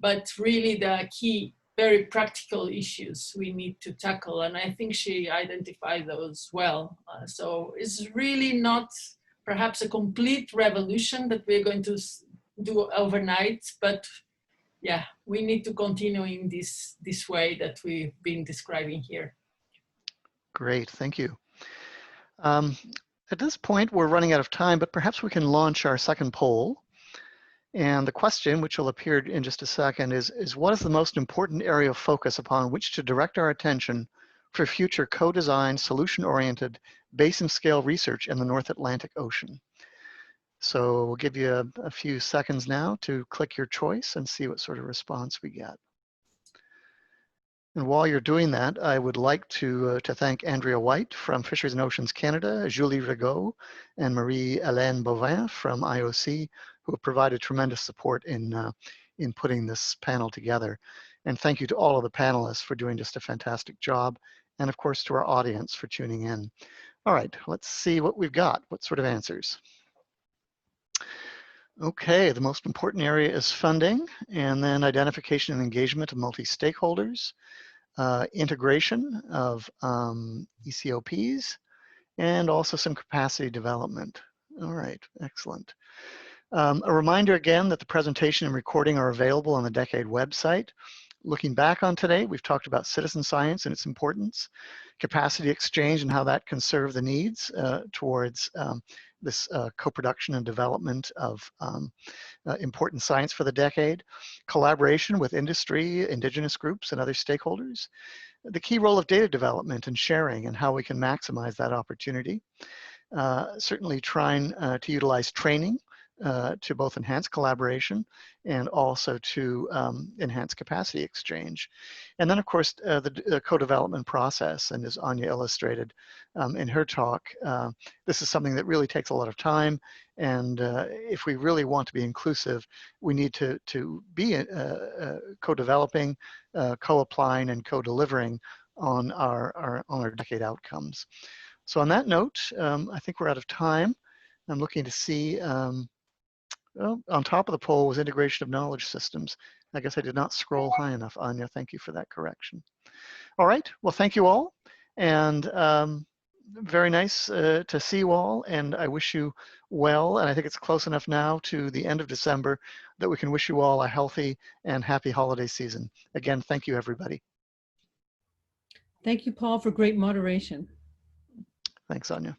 [SPEAKER 8] but really the key, very practical issues we need to tackle. And I think she identified those well. So it's really not perhaps a complete revolution that we're going to do overnight, but yeah, we need to continue in this way that we've been describing here.
[SPEAKER 1] Great, thank you. At this point, we're running out of time, but perhaps we can launch our second poll. And the question, which will appear in just a second, is what is the most important area of focus upon which to direct our attention for future co-designed, solution-oriented, basin-scale research in the North Atlantic Ocean? So we'll give you a few seconds now to click your choice and see what sort of response we get. And while you're doing that, I would like to thank Andrea White from Fisheries and Oceans Canada, Julie Rigaud, and Marie-Hélène Bovin from IOC, who have provided tremendous support in putting this panel together. And thank you to all of the panelists for doing just a fantastic job. And of course, to our audience for tuning in. All right, let's see what we've got. What sort of answers? Okay, the most important area is funding, and then identification and engagement of multi-stakeholders, integration of ECOPs, and also some capacity development. All right, excellent. A reminder again that the presentation and recording are available on the Decade website. Looking back on today, we've talked about citizen science and its importance, capacity exchange and how that can serve the needs towards this co-production and development of important science for the decade, collaboration with industry, indigenous groups, and other stakeholders, the key role of data development and sharing and how we can maximize that opportunity, certainly trying to utilize training to both enhance collaboration and also to enhance capacity exchange. And then of course, the co-development process, and as Anya illustrated in her talk, this is something that really takes a lot of time. And if we really want to be inclusive, we need to be co-developing, co-applying, and co-delivering on our decade outcomes. So on that note, I think we're out of time. I'm looking to see, well, on top of the poll was integration of knowledge systems. I guess I did not scroll high enough, Anya. Thank you for that correction. All right, well, thank you all. And very nice to see you all. And I wish you well. And I think it's close enough now to the end of December that we can wish you all a healthy and happy holiday season. Again, thank you, everybody.
[SPEAKER 2] Thank you, Paul, for great moderation.
[SPEAKER 1] Thanks, Anya.